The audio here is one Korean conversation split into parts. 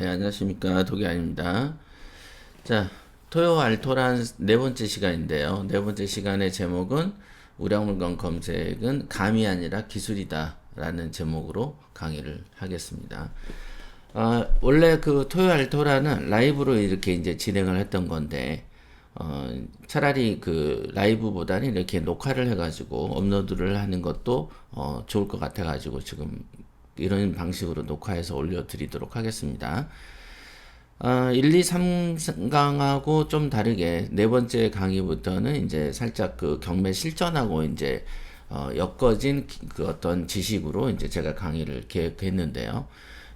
네, 안녕하십니까. 도기아입니다. 자, 토요 알토란 네 번째 시간인데요. 네 번째 시간의 제목은 우량물건 검색은 감이 아니라 기술이다 라는 제목으로 강의를 하겠습니다. 원래 그 토요 알토라는 라이브로 이렇게 이제 진행을 했던 건데, 차라리 그 라이브보다는 이렇게 녹화를 해가지고 업로드를 하는 것도 좋을 것 같아가지고 지금 이런 방식으로 녹화해서 올려드리도록 하겠습니다. 1, 2, 3강하고 좀 다르게 네 번째 강의부터는 이제 살짝 그 경매 실전하고 이제 엮어진 그 어떤 지식으로 이제 제가 강의를 계획했는데요.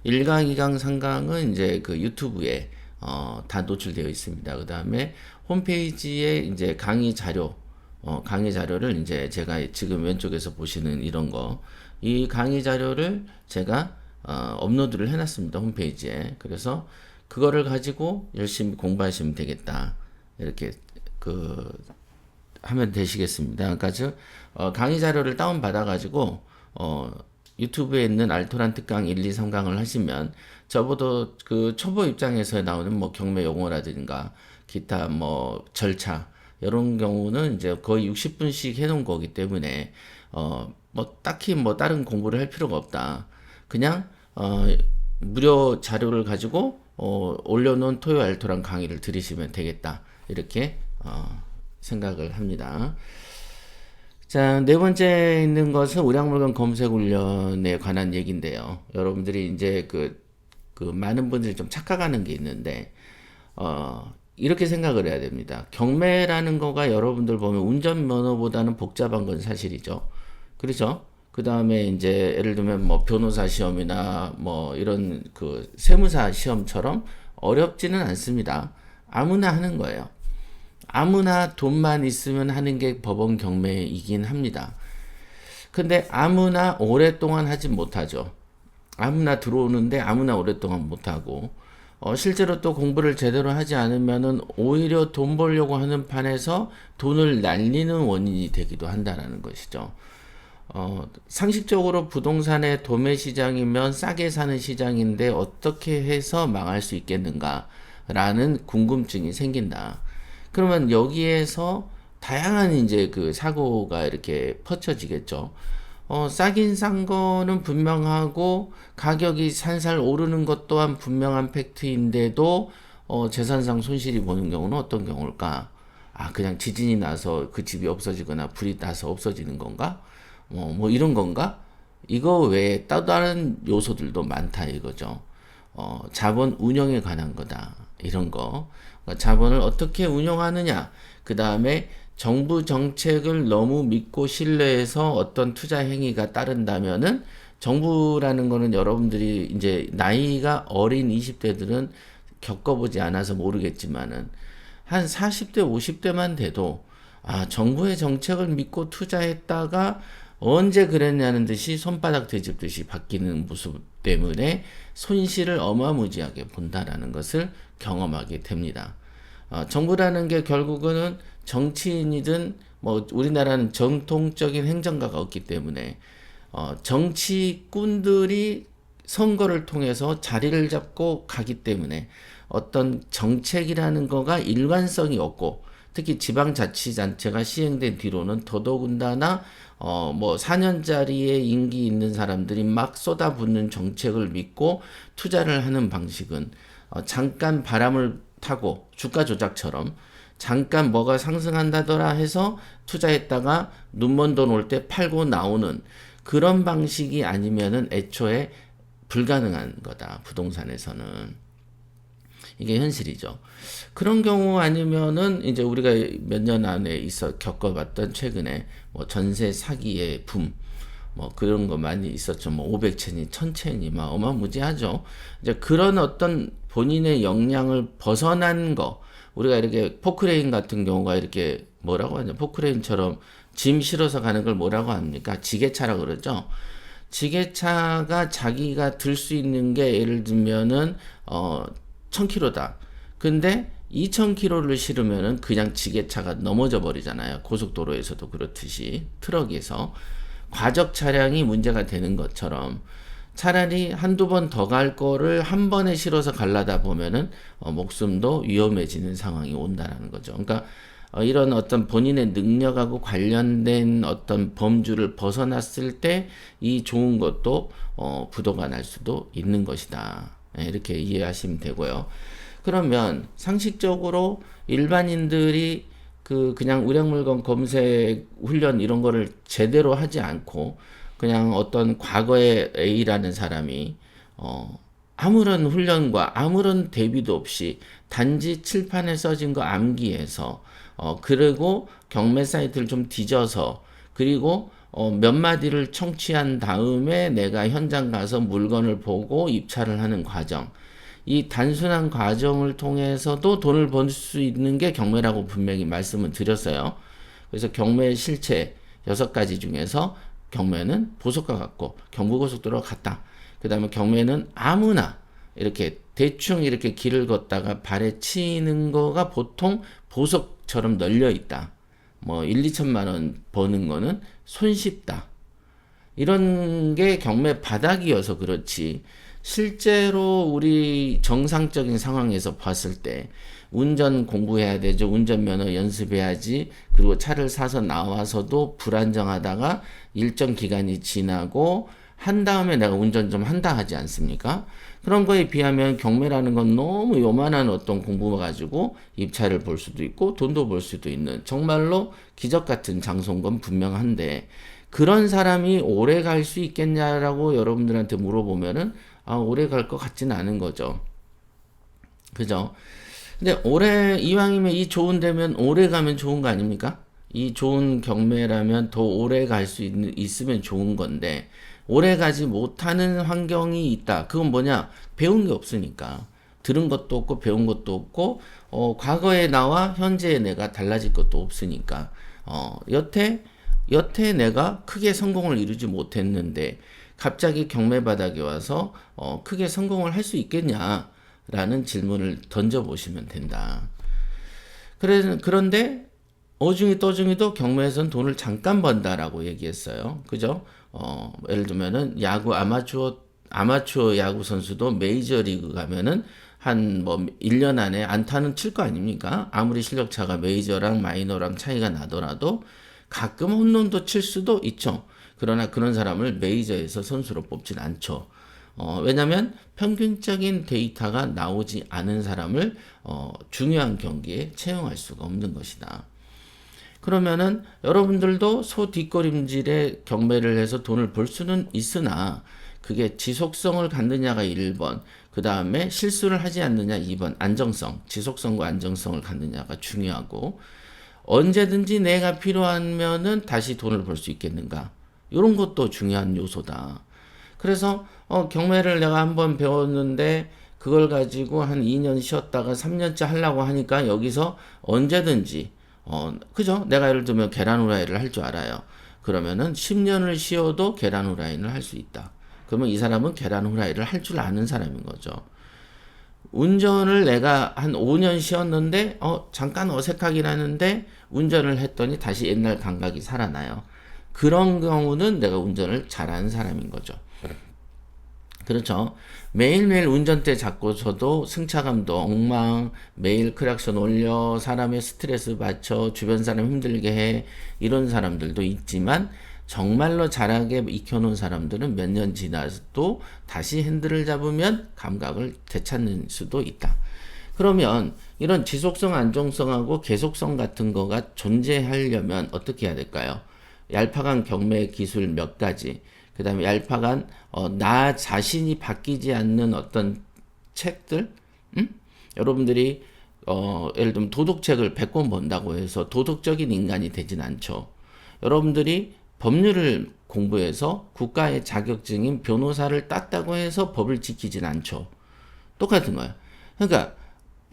1강, 2강, 3강은 이제 그 유튜브에 다 노출되어 있습니다. 그 다음에 홈페이지에 이제 강의 자료를 이제 제가 지금 왼쪽에서 보시는 이런 이 강의 자료를 제가 업로드를 해놨습니다. 홈페이지에. 그래서 그거를 가지고 열심히 공부하시면 되겠다. 이렇게 하면 되시겠습니다. 그러니까 강의 자료를 다운 받아가지고 유튜브에 있는 알토란 특강 1, 2, 3강을 하시면 저보다 그 초보 입장에서 나오는 뭐 경매 용어라든가 기타 뭐 절차 이런 경우는 이제 거의 60분씩 해놓은 거기 때문에 뭐 딱히 뭐 다른 공부를 할 필요가 없다. 그냥 무료 자료를 가지고 올려놓은 토요 알토란 강의를 들으시면 되겠다. 이렇게 생각을 합니다. 자, 네 번째 있는 것은 우량물건 검색 훈련에 관한 얘기인데요. 여러분들이 이제 그 많은 분들이 좀 착각하는 게 있는데 이렇게 생각을 해야 됩니다. 경매라는 거가 여러분들 보면 운전면허보다는 복잡한 건 사실이죠. 그렇죠? 그 다음에 이제 예를 들면 뭐 변호사 시험이나 뭐 이런 그 세무사 시험처럼 어렵지는 않습니다. 아무나 하는 거예요. 아무나 돈만 있으면 하는 게 법원 경매이긴 합니다. 근데 아무나 오랫동안 하지 못하죠. 아무나 들어오는데 아무나 오랫동안 못하고 실제로 또 공부를 제대로 하지 않으면은 오히려 돈 벌려고 하는 판에서 돈을 날리는 원인이 되기도 한다는 것이죠. 상식적으로 부동산의 도매 시장이면 싸게 사는 시장인데 어떻게 해서 망할 수 있겠는가라는 궁금증이 생긴다. 그러면 여기에서 다양한 이제 그 사고가 이렇게 퍼쳐지겠죠. 싸긴 싼 거는 분명하고 가격이 산살 오르는 것 또한 분명한 팩트인데도 재산상 손실이 보는 경우는 어떤 경우일까? 그냥 지진이 나서 그 집이 없어지거나 불이 나서 없어지는 건가? 뭐 이런 건가? 이거 외에 또 다른 요소들도 많다 이거죠. 자본 운영에 관한 거다. 이런 거. 그러니까 자본을 어떻게 운영하느냐. 그 다음에 정부 정책을 너무 믿고 신뢰해서 어떤 투자 행위가 따른다면은 정부라는 거는 여러분들이 이제 나이가 어린 20대들은 겪어보지 않아서 모르겠지만은 한 40대, 50대만 돼도 정부의 정책을 믿고 투자했다가 언제 그랬냐는 듯이 손바닥 뒤집듯이 바뀌는 모습 때문에 손실을 어마무지하게 본다라는 것을 경험하게 됩니다. 정부라는 게 결국은 정치인이든 뭐 우리나라는 정통적인 행정가가 없기 때문에 정치꾼들이 선거를 통해서 자리를 잡고 가기 때문에 어떤 정책이라는 거가 일관성이 없고 특히 지방자치단체가 시행된 뒤로는 더더군다나 뭐 4년짜리의 임기 있는 사람들이 막 쏟아붓는 정책을 믿고 투자를 하는 방식은 잠깐 바람을 타고 주가 조작처럼 잠깐 뭐가 상승한다더라 해서 투자했다가 눈먼 돈 올 때 팔고 나오는 그런 방식이 아니면은 애초에 불가능한 거다. 부동산에서는. 이게 현실이죠. 그런 경우 아니면은 이제 우리가 몇 년 안에 겪어봤던 최근에 뭐 전세 사기의 붐, 뭐 그런 거 많이 있었죠. 뭐 500채니 1000채니 막 어마무지하죠. 이제 그런 어떤 본인의 역량을 벗어난 거, 우리가 이렇게 포크레인 같은 경우가 이렇게 뭐라고 하냐, 포크레인처럼 짐 실어서 가는 걸 뭐라고 합니까? 지게차라 그러죠. 지게차가 자기가 들 수 있는 게 예를 들면은 1000km다. 근데 2000km를 실으면은 그냥 지게차가 넘어져 버리잖아요. 고속도로에서도 그렇듯이 트럭에서 과적 차량이 문제가 되는 것처럼 차라리 한두 번 더 갈 거를 한 번에 실어서 갈라다 보면은 목숨도 위험해지는 상황이 온다라는 거죠. 그러니까 이런 어떤 본인의 능력하고 관련된 어떤 범주를 벗어났을 때 이 좋은 것도 부도가 날 수도 있는 것이다. 예, 이렇게 이해하시면 되고요. 그러면 상식적으로 일반인들이 그냥 의뢰물건 검색 훈련 이런 거를 제대로 하지 않고 그냥 어떤 과거의 A라는 사람이 아무런 훈련과 아무런 대비도 없이 단지 칠판에 써진 거 암기해서 그리고 경매 사이트를 좀 뒤져서 그리고 몇 마디를 청취한 다음에 내가 현장 가서 물건을 보고 입찰을 하는 과정. 이 단순한 과정을 통해서도 돈을 벌 수 있는 게 경매라고 분명히 말씀을 드렸어요. 그래서 경매의 실체 6가지 중에서 경매는 보석과 같고 경부고속도로가 같다. 그 다음에 경매는 아무나 이렇게 대충 이렇게 길을 걷다가 발에 치이는 거가 보통 보석처럼 널려 있다. 뭐 1, 2천만 원 버는 거는 손쉽다. 이런 게 경매 바닥이어서 그렇지. 실제로 우리 정상적인 상황에서 봤을 때 운전 공부해야 되죠. 운전면허 연습해야지. 그리고 차를 사서 나와서도 불안정하다가 일정 기간이 지나고 한 다음에 내가 운전 좀 한다 하지 않습니까? 그런 거에 비하면 경매라는 건 너무 요만한 어떤 공부 가지고 입찰을 볼 수도 있고 돈도 벌 수도 있는 정말로 기적 같은 장소인 건 분명한데 그런 사람이 오래 갈 수 있겠냐라고 여러분들한테 물어보면은 오래 갈 것 같지는 않은 거죠. 그죠? 근데 오래 이왕이면 이 좋은 데면 오래 가면 좋은 거 아닙니까? 이 좋은 경매라면 더 오래 갈 수 있으면 좋은 건데 오래 가지 못하는 환경이 있다. 그건 뭐냐? 배운 게 없으니까. 들은 것도 없고 배운 것도 없고 과거의 나와 현재의 내가 달라질 것도 없으니까 여태 내가 크게 성공을 이루지 못했는데 갑자기 경매 바닥에 와서 크게 성공을 할 수 있겠냐라는 질문을 던져보시면 된다. 그런데 어중이 떠중이도 경매에서는 돈을 잠깐 번다라고 얘기했어요. 그죠? 예를 들면은 아마추어 야구 선수도 메이저리그 가면은 한 뭐 1년 안에 안타는 칠 거 아닙니까? 아무리 실력 차가 메이저랑 마이너랑 차이가 나더라도 가끔 홈런도 칠 수도 있죠. 그러나 그런 사람을 메이저에서 선수로 뽑진 않죠. 왜냐면 평균적인 데이터가 나오지 않은 사람을 중요한 경기에 채용할 수가 없는 것이다. 그러면은 여러분들도 소 뒷걸음질에 경매를 해서 돈을 벌 수는 있으나 그게 지속성을 갖느냐가 1번, 그 다음에 실수를 하지 않느냐 2번, 안정성, 지속성과 안정성을 갖느냐가 중요하고 언제든지 내가 필요하면은 다시 돈을 벌 수 있겠는가 이런 것도 중요한 요소다. 그래서 경매를 내가 한번 배웠는데 그걸 가지고 한 2년 쉬었다가 3년째 하려고 하니까 여기서 언제든지 그죠? 내가 예를 들면 계란 후라이를 할 줄 알아요. 그러면은 10년을 쉬어도 계란 후라이를 할 수 있다. 그러면 이 사람은 계란 후라이를 할 줄 아는 사람인 거죠. 운전을 내가 한 5년 쉬었는데 잠깐 어색하긴 하는데 운전을 했더니 다시 옛날 감각이 살아나요. 그런 경우는 내가 운전을 잘하는 사람인 거죠. 그렇죠. 매일매일 운전대 잡고서도 승차감도 엉망, 매일 크락션 올려, 사람의 스트레스 받쳐, 주변 사람 힘들게 해, 이런 사람들도 있지만, 정말로 잘하게 익혀놓은 사람들은 몇 년 지나도 다시 핸들을 잡으면 감각을 되찾는 수도 있다. 그러면 이런 지속성, 안정성하고 계속성 같은 거가 존재하려면 어떻게 해야 될까요? 얄팍한 경매 기술 몇 가지, 그 다음에 얄팍한 나 자신이 바뀌지 않는 어떤 책들, 여러분들이 예를 들면 도덕책을 100권 본다고 해서 도덕적인 인간이 되진 않죠. 여러분들이 법률을 공부해서 국가의 자격증인 변호사를 땄다고 해서 법을 지키진 않죠. 똑같은 거예요. 그러니까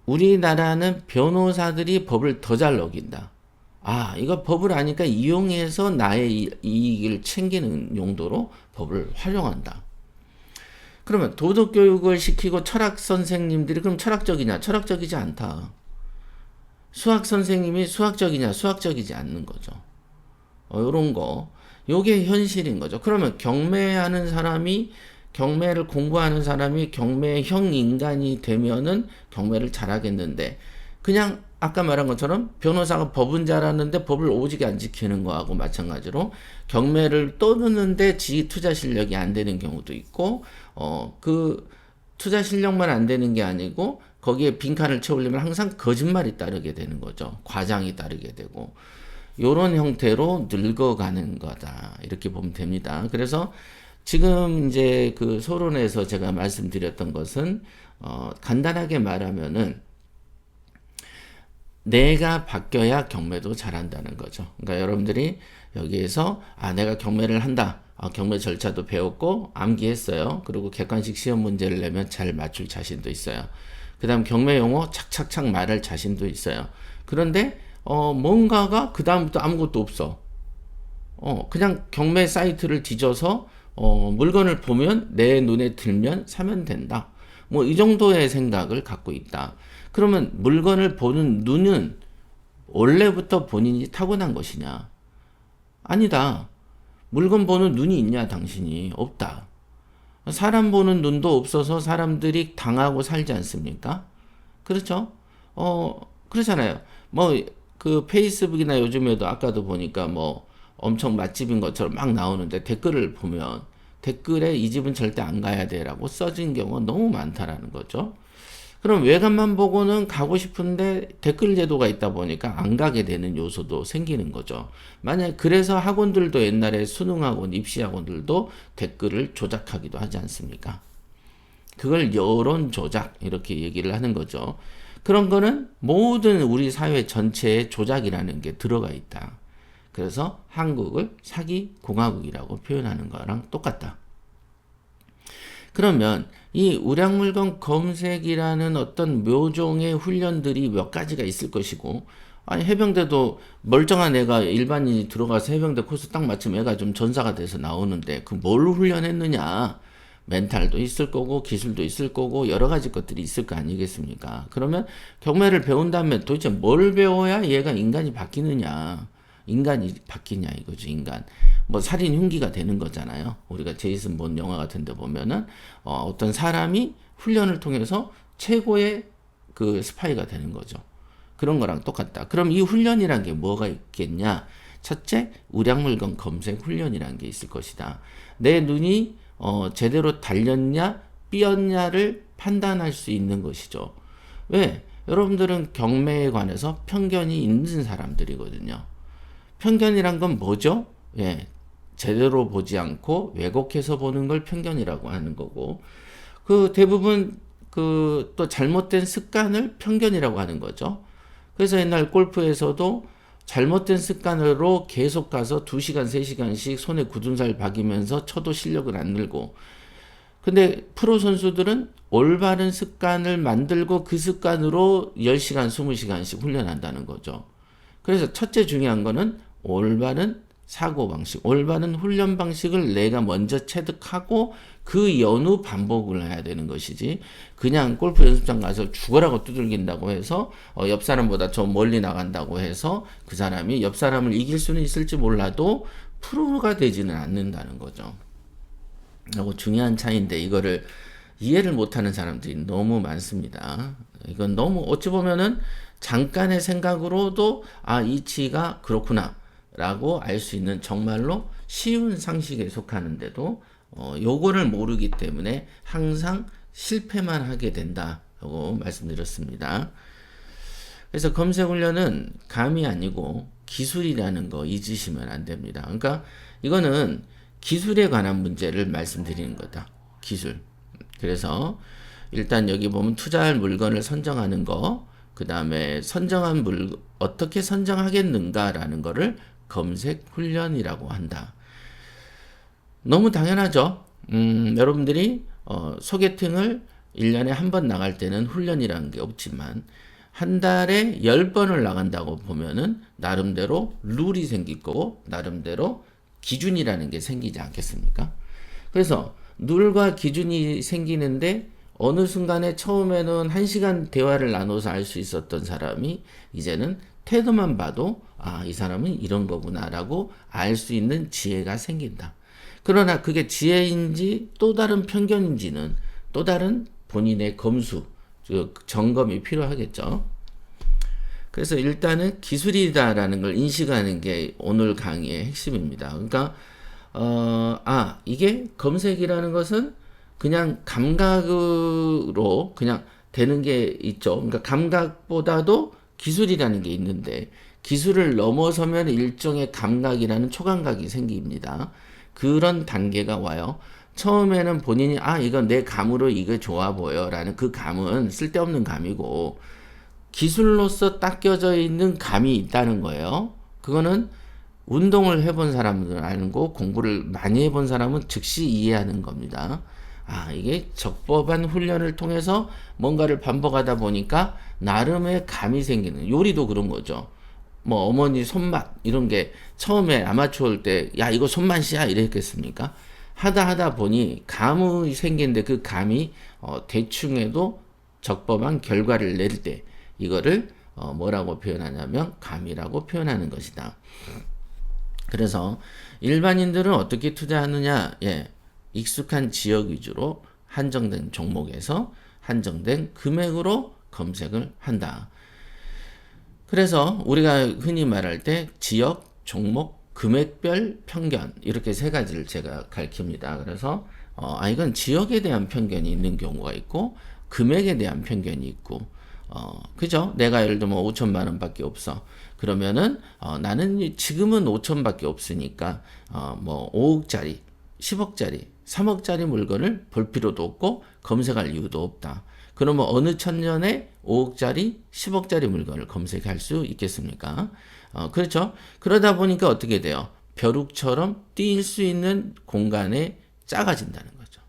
우리나라는 변호사들이 법을 더 잘 어긴다. 이거 법을 아니까 이용해서 나의 이익을 챙기는 용도로 법을 활용한다. 그러면 도덕교육을 시키고 철학 선생님들이 그럼 철학적이냐? 철학적이지 않다. 수학 선생님이 수학적이냐? 수학적이지 않는 거죠. 요런 거. 요게 현실인 거죠. 그러면 경매하는 사람이 경매를 공부하는 사람이 경매형 인간이 되면은 경매를 잘하겠는데, 그냥 아까 말한 것처럼 변호사가 법은 잘하는데 법을 오지게 안 지키는 거하고 마찬가지로 경매를 떠드는데 지 투자 실력이 안 되는 경우도 있고, 그 투자 실력만 안 되는 게 아니고 거기에 빈칸을 채우려면 항상 거짓말이 따르게 되는 거죠. 과장이 따르게 되고. 요런 형태로 늙어가는 거다. 이렇게 보면 됩니다. 그래서 지금 이제 그 소론에서 제가 말씀드렸던 것은, 간단하게 말하면은, 내가 바뀌어야 경매도 잘한다는 거죠. 그러니까 여러분들이 여기에서, 내가 경매를 한다. 경매 절차도 배웠고, 암기했어요. 그리고 객관식 시험 문제를 내면 잘 맞출 자신도 있어요. 그 다음 경매 용어 착착착 말할 자신도 있어요. 그런데, 뭔가가 그 다음부터 아무것도 없어. 그냥 경매 사이트를 뒤져서 물건을 보면 내 눈에 들면 사면 된다. 뭐 이 정도의 생각을 갖고 있다. 그러면 물건을 보는 눈은 원래부터 본인이 타고난 것이냐? 아니다. 물건 보는 눈이 있냐, 당신이? 없다. 사람 보는 눈도 없어서 사람들이 당하고 살지 않습니까? 그렇죠? 그렇잖아요. 뭐, 그 페이스북이나 요즘에도 아까도 보니까 뭐 엄청 맛집인 것처럼 막 나오는데 댓글을 보면 댓글에 이 집은 절대 안 가야 돼라고 써진 경우가 너무 많다라는 거죠. 그럼 외관만 보고는 가고 싶은데 댓글 제도가 있다 보니까 안 가게 되는 요소도 생기는 거죠. 만약 그래서 학원들도 옛날에 수능학원, 입시학원들도 댓글을 조작하기도 하지 않습니까? 그걸 여론 조작 이렇게 얘기를 하는 거죠. 그런 거는 모든 우리 사회 전체에 조작이라는 게 들어가 있다. 그래서 한국을 사기 공화국이라고 표현하는 거랑 똑같다. 그러면 이 우량물건 검색이라는 어떤 묘종의 훈련들이 몇 가지가 있을 것이고, 아니 해병대도 멀쩡한 애가 일반인이 들어가서 해병대 코스 딱 맞추면 애가 좀 전사가 돼서 나오는데 그 뭘 훈련했느냐? 멘탈도 있을 거고 기술도 있을 거고 여러 가지 것들이 있을 거 아니겠습니까? 그러면 경매를 배운 다음에 도대체 뭘 배워야 얘가 인간이 바뀌느냐? 인간이 바뀌냐 이거죠, 인간. 뭐 살인 흉기가 되는 거잖아요. 우리가 제이슨 본 영화 같은 데 보면은 어떤 사람이 훈련을 통해서 최고의 그 스파이가 되는 거죠. 그런 거랑 똑같다. 그럼 이 훈련이란 게 뭐가 있겠냐? 첫째, 우량물건 검색 훈련이라는 게 있을 것이다. 내 눈이 제대로 달렸냐, 삐었냐를 판단할 수 있는 것이죠. 왜? 여러분들은 경매에 관해서 편견이 있는 사람들이거든요. 편견이란 건 뭐죠? 예, 제대로 보지 않고 왜곡해서 보는 걸 편견이라고 하는 거고, 그 대부분 그 또 잘못된 습관을 편견이라고 하는 거죠. 그래서 옛날 골프에서도 잘못된 습관으로 계속 가서 2시간, 3시간씩 손에 굳은 살 박이면서 쳐도 실력을 안 늘고, 근데 프로 선수들은 올바른 습관을 만들고 그 습관으로 10시간, 20시간씩 훈련한다는 거죠. 그래서 첫째 중요한 거는 올바른 사고방식, 올바른 훈련 방식을 내가 먼저 체득하고 그 연후 반복을 해야 되는 것이지, 그냥 골프 연습장 가서 죽어라고 두들긴다고 해서 옆 사람보다 저 멀리 나간다고 해서 그 사람이 옆 사람을 이길 수는 있을지 몰라도 프로가 되지는 않는다는 거죠. 이거 중요한 차이인데 이거를 이해를 못하는 사람들이 너무 많습니다. 이건 너무 어찌 보면은 잠깐의 생각으로도 이치가 그렇구나 라고 알 수 있는 정말로 쉬운 상식에 속하는데도 요거를 모르기 때문에 항상 실패만 하게 된다고 말씀드렸습니다. 그래서 검색 훈련은 감이 아니고 기술이라는 거 잊으시면 안 됩니다. 그러니까 이거는 기술에 관한 문제를 말씀드리는 거다. 기술. 그래서 일단 여기 보면 투자할 물건을 선정하는 거, 그 다음에 어떻게 선정하겠는가라는 거를 검색 훈련이라고 한다. 너무 당연하죠. 여러분들이 소개팅을 1년에 한 번 나갈 때는 훈련이라는 게 없지만 한 달에 10번을 나간다고 보면은 나름대로 룰이 생길 거고 나름대로 기준이라는 게 생기지 않겠습니까? 그래서 룰과 기준이 생기는데 어느 순간에 처음에는 1시간 대화를 나눠서 알 수 있었던 사람이 이제는 태도만 봐도 이 사람은 이런 거구나라고 알 수 있는 지혜가 생긴다. 그러나 그게 지혜인지 또 다른 편견인지는 또 다른 본인의 검수, 점검이 필요하겠죠. 그래서 일단은 기술이다라는 걸 인식하는 게 오늘 강의의 핵심입니다. 그러니까 이게 검색이라는 것은 그냥 감각으로 그냥 되는 게 있죠. 그러니까 감각보다도 기술이라는 게 있는데 기술을 넘어서면 일종의 감각이라는 초감각이 생깁니다. 그런 단계가 와요. 처음에는 본인이 이건 내 감으로 이거 좋아 보여 라는 그 감은 쓸데없는 감이고 기술로서 딱 껴져 있는 감이 있다는 거예요. 그거는 운동을 해본 사람들은 알고 공부를 많이 해본 사람은 즉시 이해하는 겁니다. 이게 적법한 훈련을 통해서 뭔가를 반복하다 보니까 나름의 감이 생기는, 요리도 그런 거죠. 뭐 어머니 손맛 이런 게 처음에 아마추어일 때 야 이거 손맛이야 이랬겠습니까? 하다 보니 감이 생기는데 그 감이 대충 해도 적법한 결과를 낼 때 이거를 뭐라고 표현하냐면 감이라고 표현하는 것이다. 그래서 일반인들은 어떻게 투자하느냐? 익숙한 지역 위주로 한정된 종목에서 한정된 금액으로 검색을 한다. 그래서 우리가 흔히 말할 때 지역, 종목, 금액별 편견 이렇게 세 가지를 제가 가르칩니다. 그래서 이건 지역에 대한 편견이 있는 경우가 있고 금액에 대한 편견이 있고 그죠? 내가 예를 들면 5천만 원밖에 없어. 그러면은 나는 지금은 5천밖에 없으니까 뭐 5억짜리, 10억짜리, 3억짜리 물건을 볼 필요도 없고 검색할 이유도 없다. 그러면 어느 천년에 5억짜리, 10억짜리 물건을 검색할 수 있겠습니까? 그렇죠? 그러다 보니까 어떻게 돼요? 벼룩처럼 뛸 수 있는 공간에 작아진다는 거죠.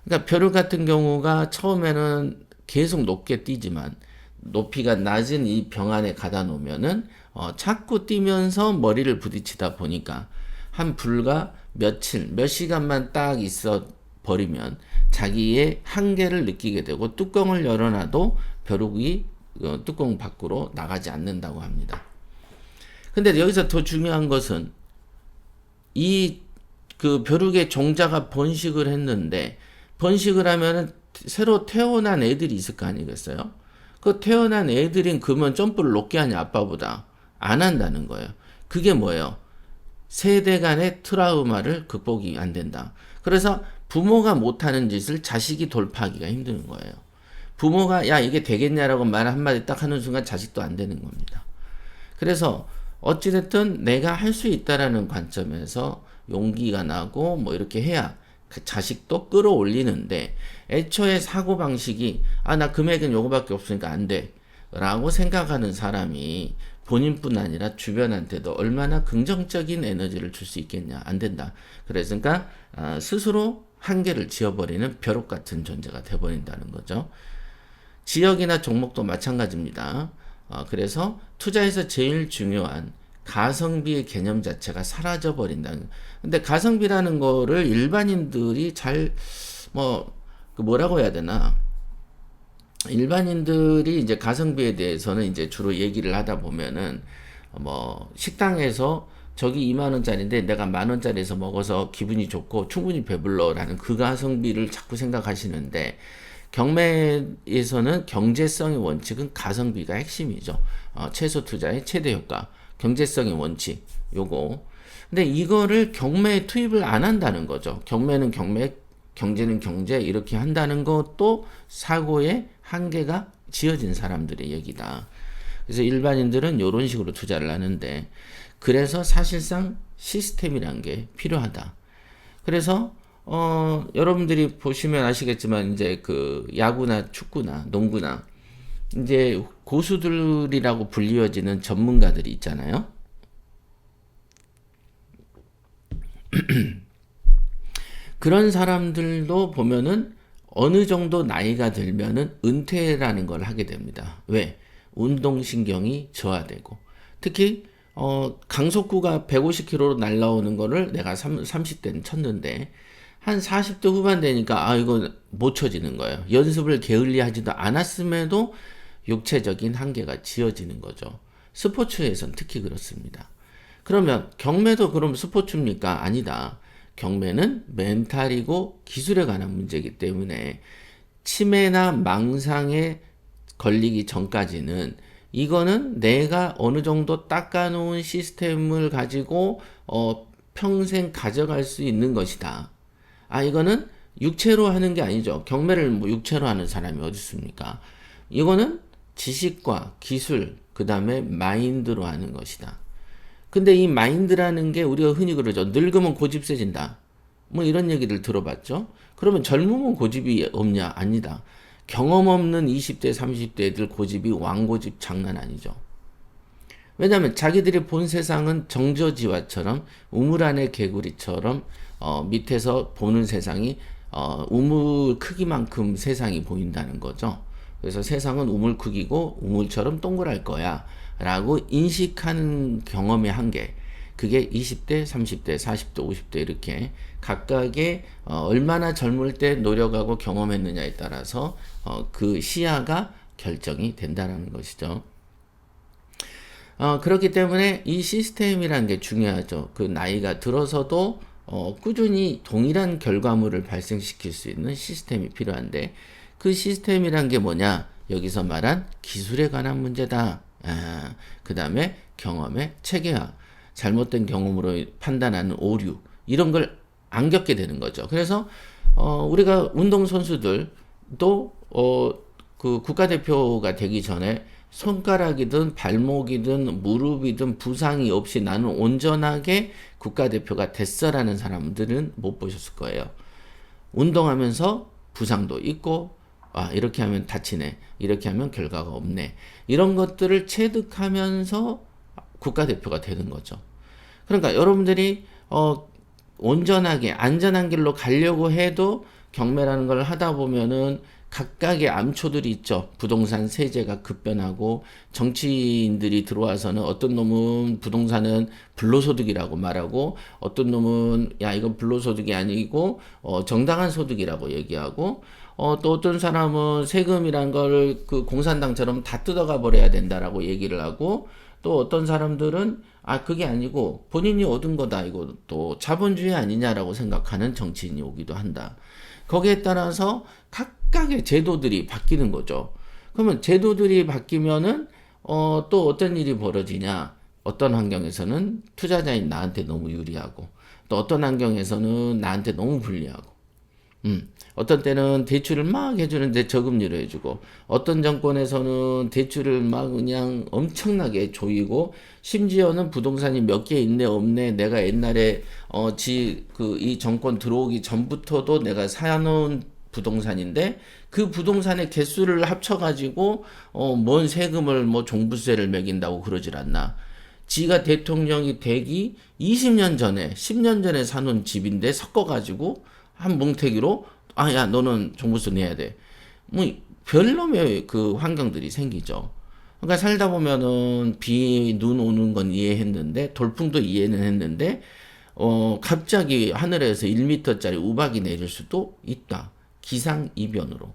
그러니까 벼룩 같은 경우가 처음에는 계속 높게 뛰지만 높이가 낮은 이 병 안에 가다 놓으면은 자꾸 뛰면서 머리를 부딪히다 보니까 한 불과 며칠, 몇 시간만 딱 있어 버리면 자기의 한계를 느끼게 되고 뚜껑을 열어놔도 벼룩이 뚜껑 밖으로 나가지 않는다고 합니다. 근데 여기서 더 중요한 것은 이 그 벼룩의 종자가 번식을 했는데 번식을 하면은 새로 태어난 애들이 있을 거 아니겠어요? 그 태어난 애들인 그러면 점프를 높게 하냐 아빠보다 안 한다는 거예요. 그게 뭐예요? 세대 간의 트라우마를 극복이 안 된다. 그래서 부모가 못하는 짓을 자식이 돌파하기가 힘든 거예요. 부모가 야 이게 되겠냐라고 말 한마디 딱 하는 순간 자식도 안 되는 겁니다. 그래서 어찌됐든 내가 할 수 있다라는 관점에서 용기가 나고 뭐 이렇게 해야 그 자식도 끌어올리는데 애초에 사고방식이 나 금액은 요거밖에 없으니까 안 돼 라고 생각하는 사람이 본인뿐 아니라 주변한테도 얼마나 긍정적인 에너지를 줄 수 있겠냐. 안 된다. 그러니까 스스로 한계를 지어버리는 벼룩 같은 존재가 돼버린다는 거죠. 지역이나 종목도 마찬가지입니다. 그래서 투자에서 제일 중요한 가성비의 개념 자체가 사라져 버린다는. 근데 가성비라는 거를 일반인들이 잘 뭐라고 해야 되나? 일반인들이 이제 가성비에 대해서는 이제 주로 얘기를 하다 보면은 뭐 식당에서 저기 2만 원짜리인데 내가 1만 원짜리에서 먹어서 기분이 좋고 충분히 배불러라는 그 가성비를 자꾸 생각하시는데 경매에서는 경제성의 원칙은 가성비가 핵심이죠. 최소 투자의 최대 효과, 경제성의 원칙, 요거. 근데 이거를 경매에 투입을 안 한다는 거죠. 경매는 경매, 경제는 경제 이렇게 한다는 것도 사고의 한계가 지어진 사람들의 얘기다. 그래서 일반인들은 이런 식으로 투자를 하는데 그래서 사실상 시스템이란 게 필요하다. 그래서 여러분들이 보시면 아시겠지만 이제 그 야구나 축구나 농구나 이제 고수들이라고 불리워지는 전문가들이 있잖아요. 그런 사람들도 보면은 어느 정도 나이가 들면은 은퇴라는 걸 하게 됩니다. 왜? 운동신경이 저하되고 특히 강속구가 150km로 날라오는 거를 내가 30대는 쳤는데 한 40대 후반 되니까 이거 못 쳐지는 거예요. 연습을 게을리하지도 않았음에도 육체적인 한계가 지어지는 거죠. 스포츠에선 특히 그렇습니다. 그러면 경매도 그럼 스포츠입니까? 아니다. 경매는 멘탈이고 기술에 관한 문제이기 때문에 치매나 망상에 걸리기 전까지는 이거는 내가 어느 정도 닦아놓은 시스템을 가지고 평생 가져갈 수 있는 것이다. 이거는 육체로 하는 게 아니죠. 경매를 뭐 육체로 하는 사람이 어디 있습니까? 이거는 지식과 기술, 그 다음에 마인드로 하는 것이다. 근데 이 마인드라는 게 우리가 흔히 그러죠. 늙으면 고집 세진다. 뭐 이런 얘기들 들어봤죠. 그러면 젊으면 고집이 없냐? 아니다. 경험 없는 20대, 30대 애들 고집이 왕고집 장난 아니죠. 왜냐하면 자기들이 본 세상은 정저지화처럼 우물 안의 개구리처럼 밑에서 보는 세상이 우물 크기만큼 세상이 보인다는 거죠. 그래서 세상은 우물 크기고 우물처럼 동그랄 거야 라고 인식하는 경험의 한계, 그게 20대, 30대, 40대, 50대 이렇게 각각의 얼마나 젊을 때 노력하고 경험했느냐에 따라서 그 시야가 결정이 된다는 것이죠. 그렇기 때문에 이 시스템이라는 게 중요하죠. 그 나이가 들어서도 꾸준히 동일한 결과물을 발생시킬 수 있는 시스템이 필요한데, 그 시스템이란 게 뭐냐? 여기서 말한 기술에 관한 문제다. 그 다음에 경험의 체계화, 잘못된 경험으로 판단하는 오류, 이런 걸 안 겪게 되는 거죠. 그래서 우리가 운동선수들도 그 국가대표가 되기 전에 손가락이든 발목이든 무릎이든 부상이 없이 나는 온전하게 국가대표가 됐어라는 사람들은 못 보셨을 거예요. 운동하면서 부상도 있고, 이렇게 하면 다치네, 이렇게 하면 결과가 없네, 이런 것들을 체득하면서 국가대표가 되는 거죠. 그러니까 여러분들이 온전하게 안전한 길로 가려고 해도 경매라는 걸 하다 보면은 각각의 암초들이 있죠. 부동산 세제가 급변하고, 정치인들이 들어와서는 어떤 놈은 부동산은 불로소득이라고 말하고, 어떤 놈은 야 이건 불로소득이 아니고 정당한 소득이라고 얘기하고, 또 어떤 사람은 세금이란 걸 그 공산당처럼 다 뜯어가 버려야 된다라고 얘기를 하고, 또 어떤 사람들은 그게 아니고 본인이 얻은 거다, 이거 또 자본주의 아니냐라고 생각하는 정치인이 오기도 한다. 거기에 따라서 각각의 제도들이 바뀌는 거죠. 그러면 제도들이 바뀌면은 또 어떤 일이 벌어지냐? 어떤 환경에서는 투자자인 나한테 너무 유리하고, 또 어떤 환경에서는 나한테 너무 불리하고, 어떤 때는 대출을 막 해주는데 저금리로 해주고, 어떤 정권에서는 대출을 막 그냥 엄청나게 조이고, 심지어는 부동산이 몇 개 있네 없네, 내가 옛날에 이 정권 들어오기 전부터도 내가 사놓은 부동산인데 그 부동산의 개수를 합쳐가지고 뭔 세금을 뭐 종부세를 매긴다고 그러질 않나. 지가 대통령이 되기 20년 전에 10년 전에 사놓은 집인데 섞어가지고 한 뭉태기로 야 너는 종부세 내야 돼. 뭐 별놈의 그 환경들이 생기죠. 그러니까 살다 보면은 눈 오는 건 이해했는데, 돌풍도 이해는 했는데 갑자기 하늘에서 1m짜리 우박이 내릴 수도 있다. 기상이변으로.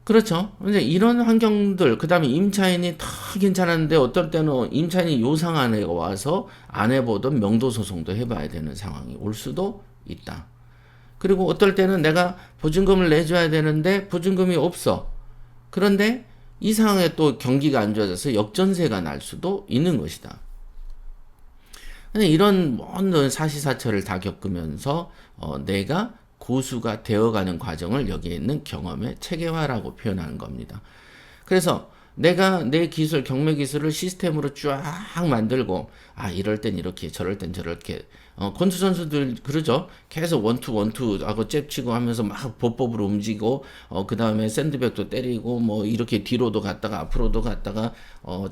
그렇죠. 이제 이런 환경들, 그 다음에 임차인이 다 괜찮았는데 어떨 때는 임차인이 요상한 애가 와서 안 해보던 명도소송도 해봐야 되는 상황이 올 수도 있다. 그리고 어떨 때는 내가 보증금을 내줘야 되는데 보증금이 없어. 그런데 이 상황에 또 경기가 안 좋아져서 역전세가 날 수도 있는 것이다. 이런 모든 사시사철을 다 겪으면서 내가 고수가 되어가는 과정을 여기에 있는 경험의 체계화라고 표현하는 겁니다. 그래서 내가 내 기술, 경매 기술을 시스템으로 쫙 만들고, 이럴 땐 이렇게, 저럴 땐 저렇게. 권투 선수들 그러죠. 계속 원투 하고 잽치고 하면서 막 보법으로 움직이고, 그 다음에 샌드백도 때리고, 뭐 이렇게 뒤로도 갔다가 앞으로도 갔다가,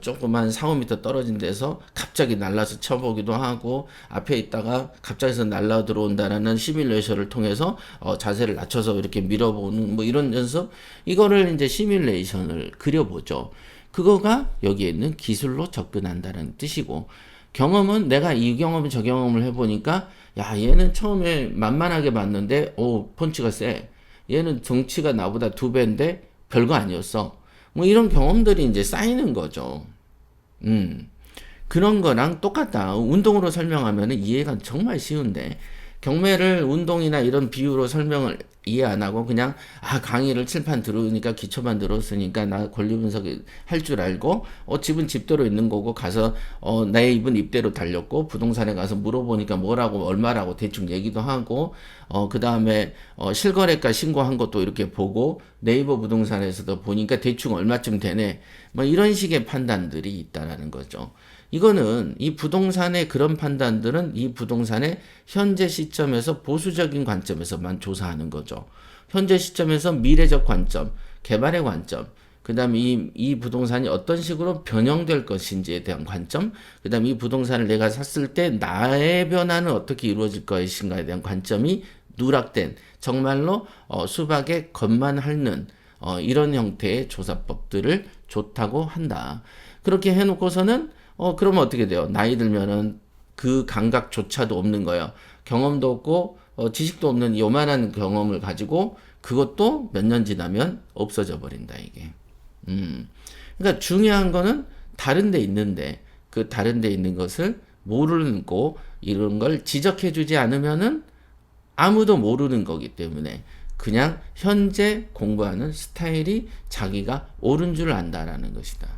조그만 4~5m 떨어진 데서 갑자기 날라서 쳐보기도 하고, 앞에 있다가 갑자기서 날라 들어온다라는 시뮬레이션을 통해서 자세를 낮춰서 이렇게 밀어보는 뭐 이런 연습, 이거를 이제 시뮬레이션을 그려보죠. 그거가 여기에 있는 기술로 접근한다는 뜻이고, 경험은 내가 이 경험을 저 경험을 해보니까 얘는 처음에 만만하게 봤는데 펀치가 세, 얘는 덩치가 나보다 2배인데 별거 아니었어, 뭐 이런 경험들이 이제 쌓이는 거죠. 그런 거랑 똑같다. 운동으로 설명하면 이해가 정말 쉬운데, 경매를 운동이나 이런 비유로 설명을 이해 안 하고 그냥 강의를 칠판 들으니까 기초만 들었으니까 나 권리 분석 할 줄 알고 집은 집대로 있는 거고 가서 내 입은 입대로 달렸고 부동산에 가서 물어보니까 뭐라고 얼마라고 대충 얘기도 하고 그다음에 실거래가 신고한 것도 이렇게 보고 네이버 부동산에서도 보니까 대충 얼마쯤 되네 뭐 이런 식의 판단들이 있다라는 거죠. 이거는 이 부동산의 그런 판단들은 이 부동산의 현재 시점에서 보수적인 관점에서만 조사하는 거죠. 현재 시점에서 미래적 관점, 개발의 관점, 그 다음에 이 부동산이 어떤 식으로 변형될 것인지에 대한 관점, 그 다음에 이 부동산을 내가 샀을 때 나의 변화는 어떻게 이루어질 것인가에 대한 관점이 누락된 정말로 수박에 겉만 핥는 이런 형태의 조사법들을 좋다고 한다. 그렇게 해놓고서는 그러면 어떻게 돼요? 나이 들면은 그 감각조차도 없는 거예요. 경험도 없고 지식도 없는 요만한 경험을 가지고 그것도 몇 년 지나면 없어져 버린다 이게. 그러니까 중요한 거는 다른 데 있는데 그 다른 데 있는 것을 모르고 이런 걸 지적해 주지 않으면은 아무도 모르는 거기 때문에 그냥 현재 공부하는 스타일이 자기가 옳은 줄 안다라는 것이다.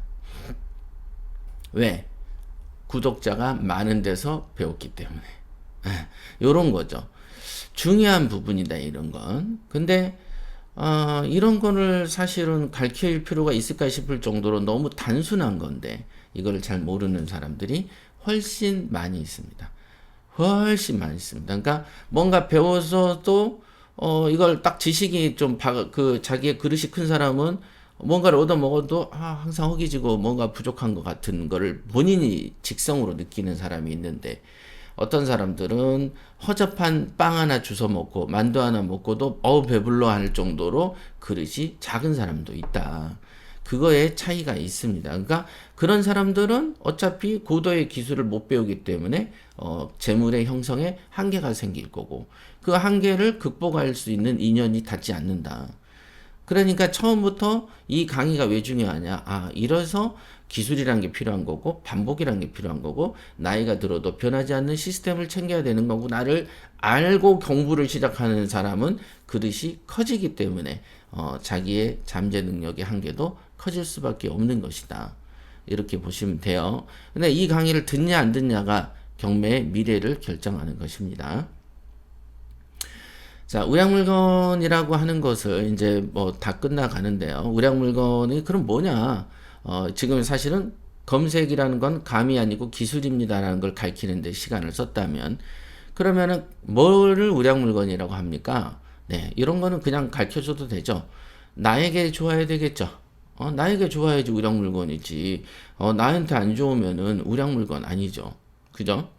왜? 구독자가 많은 데서 배웠기 때문에. 요런 거죠. 중요한 부분이다, 이런 건. 근데, 이런 거를 사실은 가르칠 필요가 있을까 싶을 정도로 너무 단순한 건데, 이걸 잘 모르는 사람들이 훨씬 많이 있습니다. 훨씬 많이 있습니다. 그러니까 뭔가 배워서도, 이걸 딱 지식이 좀, 자기의 그릇이 큰 사람은 뭔가를 얻어 먹어도 항상 허기지고 뭔가 부족한 것 같은 거를 본인이 직성으로 느끼는 사람이 있는데 어떤 사람들은 허접한 빵 하나 주워 먹고 만두 하나 먹고도 배불러 할 정도로 그릇이 작은 사람도 있다. 그거에 차이가 있습니다. 그러니까 그런 사람들은 어차피 고도의 기술을 못 배우기 때문에 재물의 형성에 한계가 생길 거고 그 한계를 극복할 수 있는 인연이 닿지 않는다. 그러니까 처음부터 이 강의가 왜 중요하냐? 이래서 기술이란 게 필요한 거고 반복이란 게 필요한 거고 나이가 들어도 변하지 않는 시스템을 챙겨야 되는 거고 나를 알고 공부를 시작하는 사람은 그릇이 커지기 때문에 자기의 잠재 능력의 한계도 커질 수밖에 없는 것이다. 이렇게 보시면 돼요. 근데 이 강의를 듣냐 안 듣냐가 경매의 미래를 결정하는 것입니다. 자, 우량물건이라고 하는 것을 이제 뭐 다 끝나가는데요. 우량물건이 그럼 뭐냐? 지금 사실은 검색이라는 건 감이 아니고 기술입니다라는 걸 가르치는데 시간을 썼다면 그러면은 뭐를 우량물건이라고 합니까? 네, 이런 거는 그냥 가르쳐줘도 되죠. 나에게 좋아야 되겠죠. 나에게 좋아야지 우량물건이지. 나한테 안 좋으면은 우량물건 아니죠. 그죠?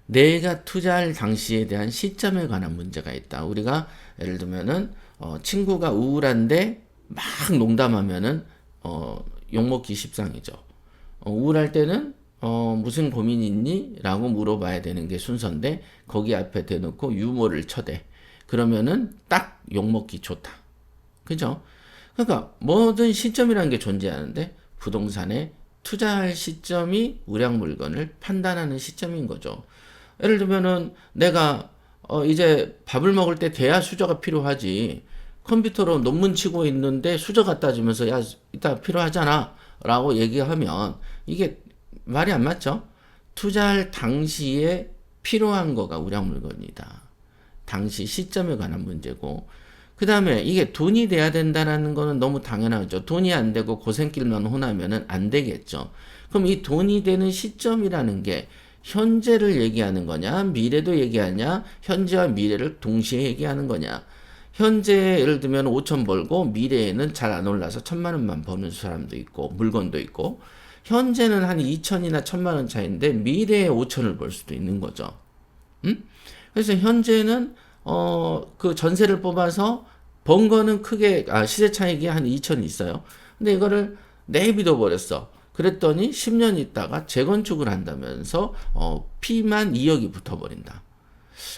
내가 투자할 당시에 대한 시점에 관한 문제가 있다. 우리가 예를 들면은 친구가 우울한데 막 농담하면은 욕먹기 십상이죠. 우울할 때는 무슨 고민이 있니? 라고 물어봐야 되는 게 순서인데 거기 앞에 대놓고 유머를 쳐대. 그러면은 딱 욕먹기 좋다. 그죠? 그러니까 모든 시점이라는 게 존재하는데 부동산에 투자할 시점이 우량물건을 판단하는 시점인 거죠. 예를 들면은 내가 이제 밥을 먹을 때 대야 수저가 필요하지. 컴퓨터로 논문 치고 있는데 수저 갖다 주면서 야 이따 필요하잖아 라고 얘기하면 이게 말이 안 맞죠? 투자할 당시에 필요한 거가 우량물건이다. 당시 시점에 관한 문제고 그 다음에 이게 돈이 돼야 된다는 거는 너무 당연하죠. 돈이 안 되고 고생길만 혼나면은 안 되겠죠. 그럼 이 돈이 되는 시점이라는 게 현재를 얘기하는 거냐, 미래도 얘기하냐, 현재와 미래를 동시에 얘기하는 거냐. 현재 예를 들면 5천 벌고 미래에는 잘 안 올라서 1,000만 원만 버는 사람도 있고 물건도 있고 현재는 한 2천이나 1,000만 원 차이인데 미래에 5천을 벌 수도 있는 거죠. 그래서 현재는 그 전세를 뽑아서 번 거는 크게 시세 차익이 한 2천이 있어요. 근데 이거를 내비둬 버렸어. 그랬더니 10년 있다가 재건축을 한다면서 피만 2억이 붙어버린다.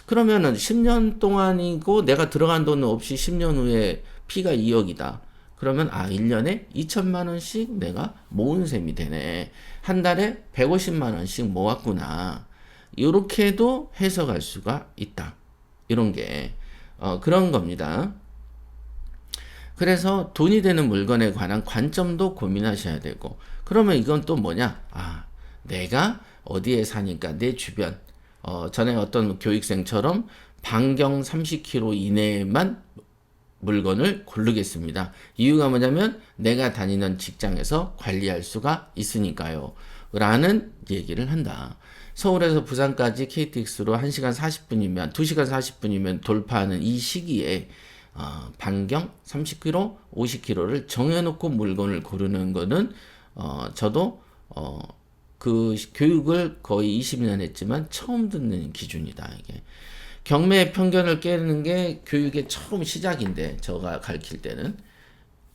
그러면은 10년 동안이고 내가 들어간 돈 없이 10년 후에 피가 2억이다. 그러면 1년에 2천만 원씩 내가 모은 셈이 되네. 한 달에 150만 원씩 모았구나. 이렇게도 해석할 수가 있다. 이런 게 그런 겁니다. 그래서 돈이 되는 물건에 관한 관점도 고민하셔야 되고, 그러면 이건 또 뭐냐? 내가 어디에 사니까 내 주변, 전에 어떤 교육생처럼 반경 30km 이내에만 물건을 고르겠습니다. 이유가 뭐냐면 내가 다니는 직장에서 관리할 수가 있으니까요. 라는 얘기를 한다. 서울에서 부산까지 KTX로 1시간 40분이면 2시간 40분이면 돌파하는 이 시기에 반경 30km, 50km를 정해놓고 물건을 고르는 거는 저도 그 교육을 거의 20년 했지만 처음 듣는 기준이다. 이게 경매의 편견을 깨는 게 교육의 처음 시작인데, 제가 가르칠 때는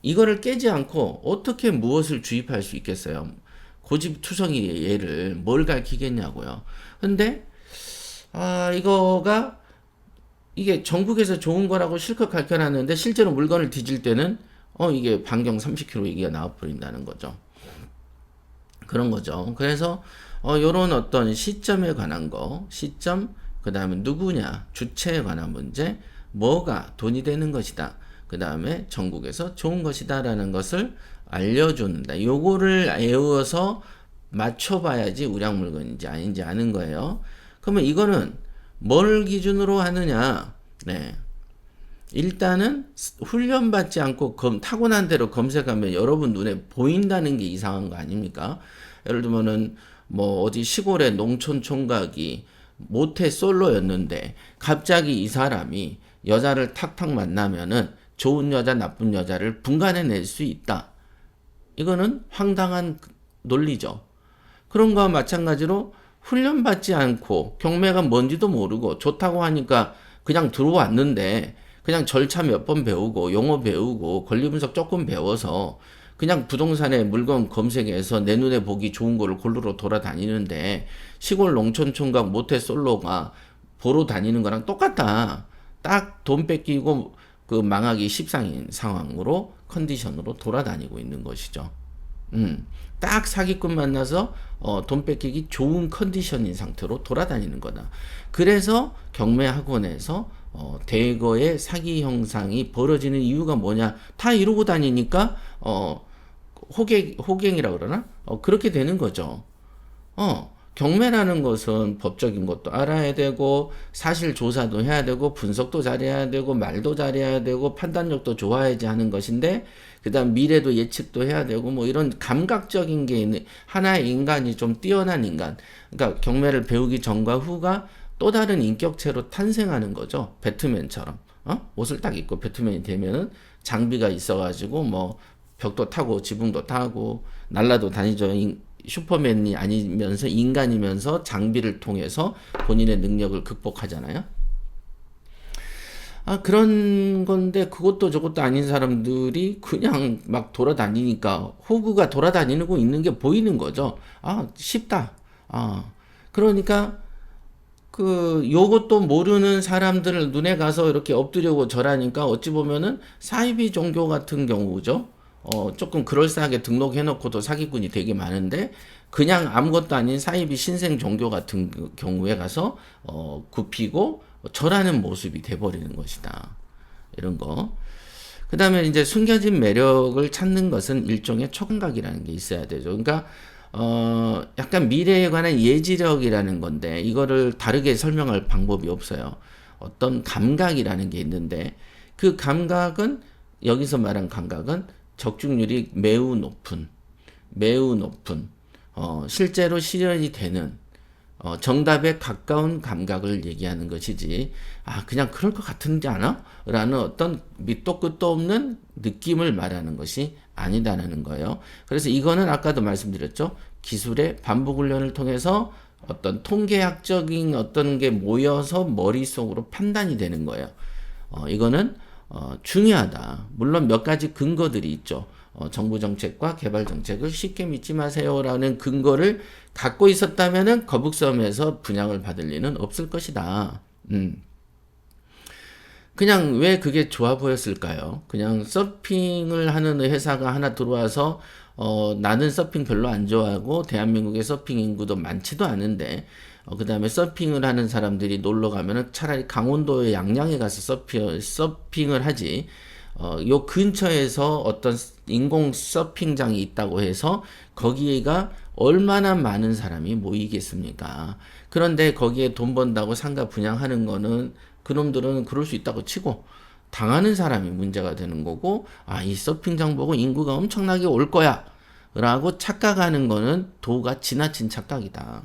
이거를 깨지 않고 어떻게 무엇을 주입할 수 있겠어요? 고집투성이 얘를 뭘 가르치겠냐고요. 근데 이거가 이게 전국에서 좋은 거라고 실컷 가르쳐놨는데 실제로 물건을 뒤질 때는 이게 반경 30km 얘기가 나와버린다는 거죠. 그런 거죠. 그래서 요런 어떤 시점에 관한 거, 시점, 그 다음에 누구냐, 주체에 관한 문제, 뭐가 돈이 되는 것이다. 그 다음에 전국에서 좋은 것이다 라는 것을 알려준다. 요거를 외워서 맞춰봐야지 우량 물건인지 아닌지 아는 거예요. 그러면 이거는 뭘 기준으로 하느냐? 네. 일단은 훈련받지 않고 타고난 대로 검색하면 여러분 눈에 보인다는 게 이상한 거 아닙니까? 예를 들면은 뭐 어디 시골의 농촌 총각이 모태 솔로였는데 갑자기 이 사람이 여자를 탁탁 만나면은 좋은 여자 나쁜 여자를 분간해낼 수 있다. 이거는 황당한 논리죠. 그런 거와 마찬가지로 훈련받지 않고 경매가 뭔지도 모르고 좋다고 하니까 그냥 들어왔는데 그냥 절차 몇 번 배우고 용어 배우고 권리분석 조금 배워서 그냥 부동산에 물건 검색해서 내 눈에 보기 좋은 거를 골르러 돌아다니는데 시골 농촌 총각 모태 솔로가 보러 다니는 거랑 똑같다. 딱 돈 뺏기고 그 망하기 십상인 상황으로 컨디션으로 돌아다니고 있는 것이죠. 딱 사기꾼 만나서 돈 뺏기기 좋은 컨디션인 상태로 돌아다니는 거다. 그래서 경매 학원에서 대거의 사기 형상이 벌어지는 이유가 뭐냐? 다 이러고 다니니까 호갱이라 그러나? 그렇게 되는 거죠. 경매라는 것은 법적인 것도 알아야 되고 사실 조사도 해야 되고 분석도 잘해야 되고 말도 잘해야 되고 판단력도 좋아야지 하는 것인데, 그다음 미래도 예측도 해야 되고 뭐 이런 감각적인 게 있는 하나의 인간이 좀 뛰어난 인간. 그러니까 경매를 배우기 전과 후가 또 다른 인격체로 탄생하는 거죠. 배트맨처럼. 옷을 딱 입고 배트맨이 되면은 장비가 있어가지고 뭐 벽도 타고 지붕도 타고 날라도 다니죠. 슈퍼맨이 아니면서 인간이면서 장비를 통해서 본인의 능력을 극복하잖아요. 그런 건데 그것도 저것도 아닌 사람들이 그냥 막 돌아다니니까 호구가 돌아다니고 있는 게 보이는 거죠. 쉽다. 그러니까 요것도 모르는 사람들 눈에 가서 이렇게 엎드려고 절하니까 어찌 보면은 사이비 종교 같은 경우죠. 조금 그럴싸하게 등록해놓고도 사기꾼이 되게 많은데 그냥 아무것도 아닌 사이비 신생 종교 같은 경우에 가서 굽히고 절하는 모습이 돼버리는 것이다. 이런 거. 그 다음에 이제 숨겨진 매력을 찾는 것은 일종의 촉각이라는 게 있어야 되죠. 그러니까 약간 미래에 관한 예지력이라는 건데 이거를 다르게 설명할 방법이 없어요. 어떤 감각이라는 게 있는데 그 감각은, 여기서 말한 감각은 적중률이 매우 높은 실제로 실현이 되는 정답에 가까운 감각을 얘기하는 것이지, 그냥 그럴 것 같은지 않아? 라는 어떤 밑도 끝도 없는 느낌을 말하는 것이 아니다라는 거예요. 그래서 이거는 아까도 말씀드렸죠. 기술의 반복 훈련을 통해서 어떤 통계학적인 어떤 게 모여서 머릿속으로 판단이 되는 거예요. 이거는 중요하다. 물론 몇 가지 근거들이 있죠. 정부 정책과 개발 정책을 쉽게 믿지 마세요라는 근거를 갖고 있었다면은 거북섬에서 분양을 받을 리는 없을 것이다. 그냥 왜 그게 좋아 보였을까요? 그냥 서핑을 하는 회사가 하나 들어와서 나는 서핑 별로 안 좋아하고 대한민국의 서핑 인구도 많지도 않은데 그 다음에 서핑을 하는 사람들이 놀러 가면은 차라리 강원도의 양양에 가서 서핑을 하지, 요 근처에서 어떤 인공 서핑장이 있다고 해서 거기가 얼마나 많은 사람이 모이겠습니까? 그런데 거기에 돈 번다고 상가 분양하는 거는 그놈들은 그럴 수 있다고 치고, 당하는 사람이 문제가 되는 거고, 아, 이 서핑장 보고 인구가 엄청나게 올 거야 라고 착각하는 거는 도가 지나친 착각이다.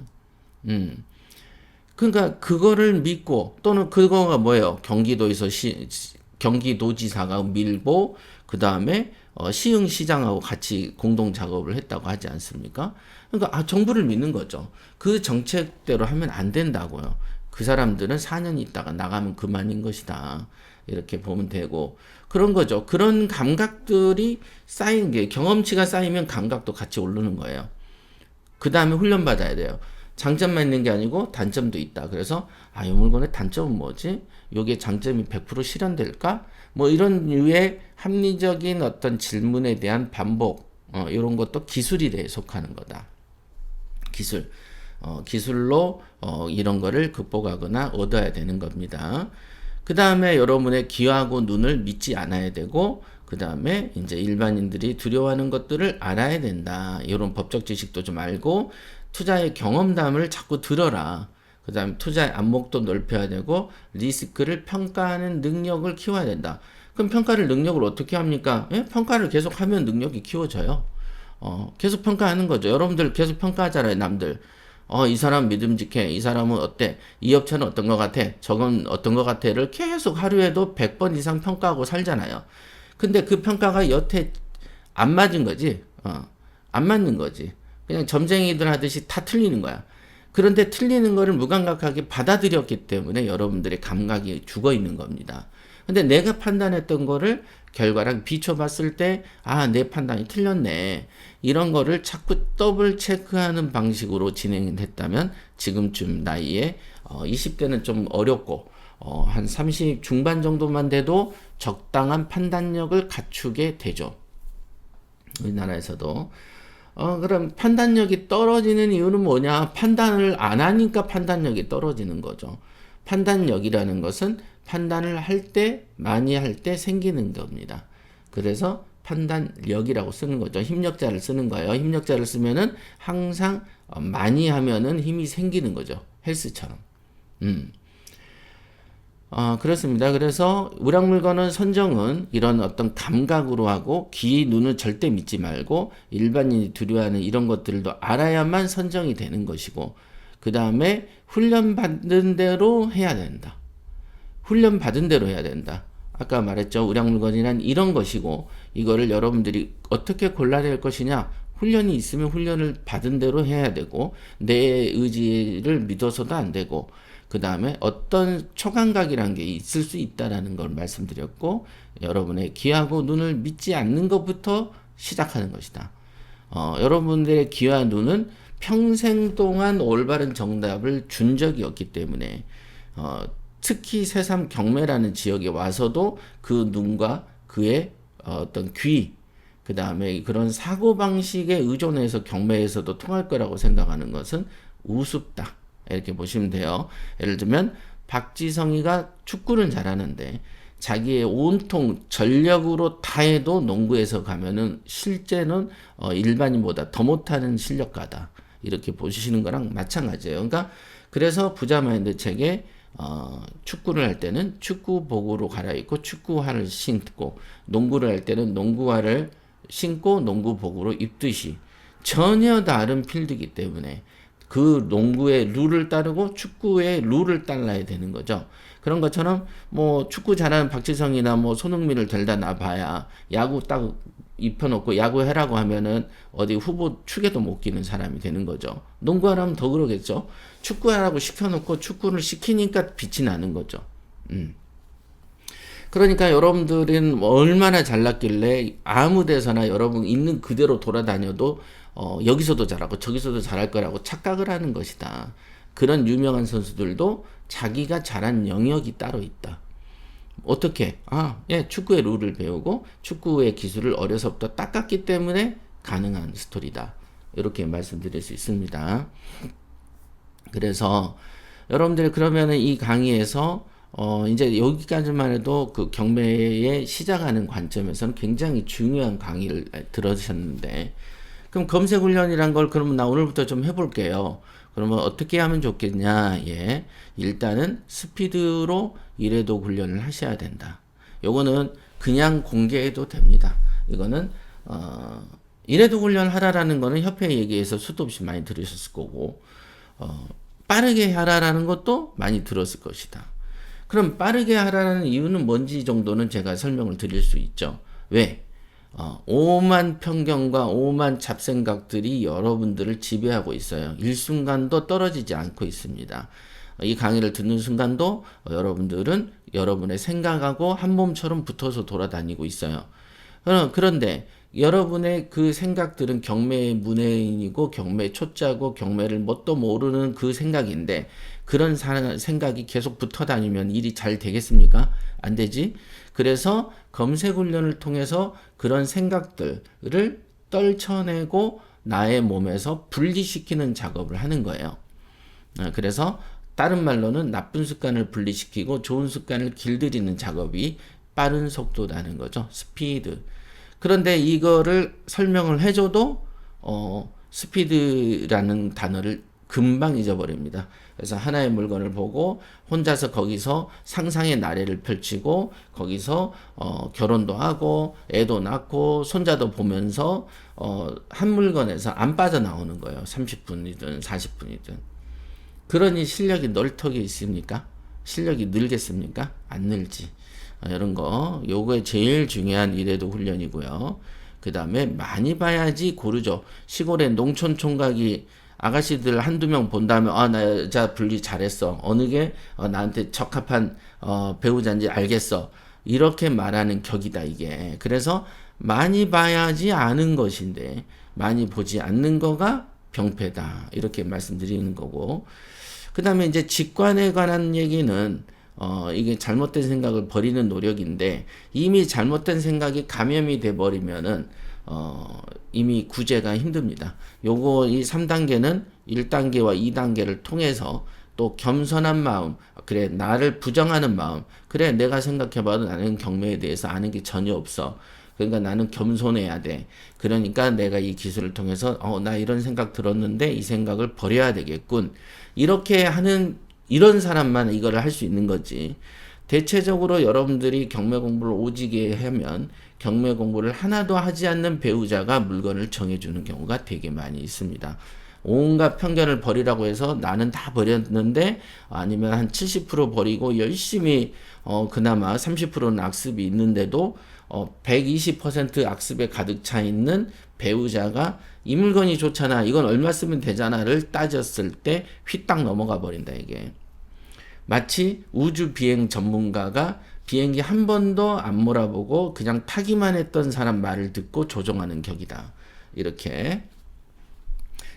그러니까 그거를 믿고, 또는 그거가 뭐예요? 경기도지사가 밀고 그 다음에 시흥시장하고 같이 공동 작업을 했다고 하지 않습니까? 그러니까 정부를 믿는 거죠. 그 정책대로 하면 안 된다고요. 그 사람들은 4년 있다가 나가면 그만인 것이다. 이렇게 보면 되고, 그런 거죠. 그런 감각들이 쌓인 게, 경험치가 쌓이면 감각도 같이 오르는 거예요. 그 다음에 훈련받아야 돼요. 장점만 있는 게 아니고 단점도 있다. 그래서 이 물건의 단점은 뭐지? 요게 장점이 100% 실현될까? 뭐 이런 류의 합리적인 어떤 질문에 대한 반복, 이런 것도 기술에 속하는 거다. 기술로 이런 거를 극복하거나 얻어야 되는 겁니다. 그 다음에 여러분의 귀하고 눈을 믿지 않아야 되고, 그 다음에 이제 일반인들이 두려워하는 것들을 알아야 된다. 이런 법적 지식도 좀 알고, 투자의 경험담을 자꾸 들어라. 그 다음에 투자의 안목도 넓혀야 되고, 리스크를 평가하는 능력을 키워야 된다. 그럼 평가를 능력을 어떻게 합니까? 평가를 계속 하면 능력이 키워져요. 계속 평가하는 거죠. 여러분들 계속 평가하잖아요, 남들. 이 사람 믿음직해. 이 사람은 어때? 이 업체는 어떤 것 같아? 저건 어떤 것 같아?를 계속 하루에도 100번 이상 평가하고 살잖아요. 근데 그 평가가 여태 안 맞은 거지. 안 맞는 거지. 그냥 점쟁이들 하듯이 다 틀리는 거야. 그런데 틀리는 거를 무감각하게 받아들였기 때문에 여러분들의 감각이 죽어 있는 겁니다. 근데 내가 판단했던 거를 결과랑 비춰봤을 때, 내 판단이 틀렸네. 이런 거를 자꾸 더블 체크하는 방식으로 진행했다면 지금쯤 나이에 20대는 좀 어렵고, 한 30 중반 정도만 돼도 적당한 판단력을 갖추게 되죠. 우리나라에서도. 그럼 판단력이 떨어지는 이유는 뭐냐? 판단을 안 하니까 판단력이 떨어지는 거죠. 판단력이라는 것은 판단을 할 때, 많이 할 때 생기는 겁니다. 그래서 판단력이라고 쓰는 거죠. 힘력자를 쓰는 거예요. 힘력자를 쓰면은 항상 많이 하면은 힘이 생기는 거죠. 헬스처럼. 그렇습니다. 그래서 우량물건은 선정은 이런 어떤 감각으로 하고, 귀, 눈은 절대 믿지 말고 일반인이 두려워하는 이런 것들도 알아야만 선정이 되는 것이고, 그 다음에 훈련받은 대로 해야 된다. 훈련받은 대로 해야 된다. 아까 말했죠. 우량물건이란 이런 것이고, 이거를 여러분들이 어떻게 골라낼 것이냐? 훈련이 있으면 훈련을 받은 대로 해야 되고, 내 의지를 믿어서도 안 되고, 그 다음에 어떤 초감각이라는 게 있을 수 있다라는 걸 말씀드렸고, 여러분의 귀하고 눈을 믿지 않는 것부터 시작하는 것이다. 여러분들의 귀와 눈은 평생 동안 올바른 정답을 준 적이 없기 때문에, 특히 새삼 경매라는 지역에 와서도 그 눈과 그의 어떤 귀, 그 다음에 그런 사고방식에 의존해서 경매에서도 통할 거라고 생각하는 것은 우습다. 이렇게 보시면 돼요. 예를 들면 박지성이가 축구는 잘하는데 자기의 온통 전력으로 다해도 농구에서 가면은 실제는 일반인보다 더 못하는 실력가다. 이렇게 보시는 거랑 마찬가지예요. 그러니까 그래서 부자 마인드 책에 축구를 할 때는 축구복으로 갈아입고 축구화를 신고, 농구를 할 때는 농구화를 신고 농구복으로 입듯이 전혀 다른 필드이기 때문에 그 농구의 룰을 따르고 축구의 룰을 따라야 되는 거죠. 그런 것처럼 뭐 축구 잘하는 박지성이나 뭐 손흥민을 데려다 놔봐야 야구 딱 입혀놓고 야구해라고 하면은 어디 후보 축에도 못 끼는 사람이 되는 거죠. 농구하라면 더 그러겠죠. 축구하라고 시켜놓고 축구를 시키니까 빛이 나는 거죠. 그러니까 여러분들은 얼마나 잘났길래 아무 데서나 여러분 있는 그대로 돌아다녀도 여기서도 잘하고 저기서도 잘할 거라고 착각을 하는 것이다. 그런 유명한 선수들도 자기가 잘한 영역이 따로 있다. 어떻게? 축구의 룰을 배우고 축구의 기술을 어려서부터 닦았기 때문에 가능한 스토리다. 이렇게 말씀드릴 수 있습니다. 그래서 여러분들이 그러면은 이 강의에서 이제 여기까지만 해도 그 경매에 시작하는 관점에서는 굉장히 중요한 강의를 들으셨는데, 그럼 검색 훈련이란 걸 그러면 나 오늘부터 좀 해볼게요. 그러면 어떻게 하면 좋겠냐? 예. 일단은 스피드로 이래독 훈련을 하셔야 된다. 요거는 그냥 공개해도 됩니다. 이거는 이래독 훈련 하라라는 거는 협회 얘기에서 수도 없이 많이 들으셨을 거고, 빠르게 하라라는 것도 많이 들었을 것이다. 그럼 빠르게 하라는 이유는 뭔지 정도는 제가 설명을 드릴 수 있죠. 왜? 오만 편견과 오만 잡생각들이 여러분들을 지배하고 있어요. 일순간도 떨어지지 않고 있습니다. 이 강의를 듣는 순간도 여러분들은 여러분의 생각하고 한 몸처럼 붙어서 돌아다니고 있어요. 그런데 여러분의 그 생각들은 경매의 문외인이고 경매 초짜고 경매를 뭣도 모르는 그 생각인데, 그런 생각이 계속 붙어 다니면 일이 잘 되겠습니까? 안 되지. 그래서 검색 훈련을 통해서 그런 생각들을 떨쳐내고 나의 몸에서 분리시키는 작업을 하는 거예요. 그래서 다른 말로는 나쁜 습관을 분리시키고 좋은 습관을 길들이는 작업이 빠른 속도라는 거죠. 스피드. 그런데 이거를 설명을 해줘도 스피드라는 단어를 금방 잊어버립니다. 그래서 하나의 물건을 보고 혼자서 거기서 상상의 나래를 펼치고 거기서 결혼도 하고 애도 낳고 손자도 보면서 한 물건에서 안 빠져나오는 거예요. 30분이든 40분이든. 그러니 실력이 널터기 있습니까? 실력이 늘겠습니까? 안 늘지. 이런 거, 요거에 제일 중요한 이래독 훈련이고요. 그 다음에 많이 봐야지 고르죠. 시골의 농촌 총각이 아가씨들 한두 명 본다면 나 여자 분리 잘했어. 어느 게 나한테 적합한 배우자인지 알겠어. 이렇게 말하는 격이다 이게. 그래서 많이 봐야지 아는 것인데 많이 보지 않는 거가 병폐다. 이렇게 말씀드리는 거고. 그 다음에 이제 직관에 관한 얘기는 이게 잘못된 생각을 버리는 노력인데, 이미 잘못된 생각이 감염이 돼 버리면은 이미 구제가 힘듭니다. 요거 이 3단계는 1단계와 2단계를 통해서 또 겸손한 마음, 그래 나를 부정하는 마음, 그래 내가 생각해봐도 나는 경매에 대해서 아는 게 전혀 없어. 그러니까 나는 겸손해야 돼. 그러니까 내가 이 기술을 통해서 나 이런 생각 들었는데 이 생각을 버려야 되겠군. 이렇게 하는 이런 사람만 이거를 할 수 있는 거지. 대체적으로 여러분들이 경매 공부를 오지게 하면 경매 공부를 하나도 하지 않는 배우자가 물건을 정해주는 경우가 되게 많이 있습니다. 온갖 편견을 버리라고 해서 나는 다 버렸는데, 아니면 한 70% 버리고 열심히 그나마 30%는 악습이 있는데도 120% 악습에 가득 차 있는 배우자가 이 물건이 좋잖아, 이건 얼마 쓰면 되잖아를 따졌을 때 휘딱 넘어가 버린다 이게. 마치 우주 비행 전문가가 비행기 한 번도 안 몰아보고 그냥 타기만 했던 사람 말을 듣고 조종하는 격이다. 이렇게.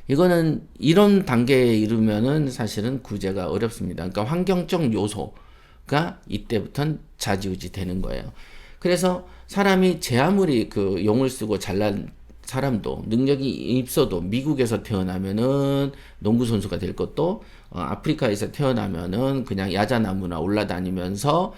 이거는 이런 단계에 이르면은 사실은 구제가 어렵습니다. 그러니까 환경적 요소가 이때부터는 좌지우지 되는 거예요. 그래서 사람이 제 아무리 그 용을 쓰고 잘난 사람도 능력이 있어도 미국에서 태어나면은 농구 선수가 될 것도 아프리카에서 태어나면은 그냥 야자나무나 올라다니면서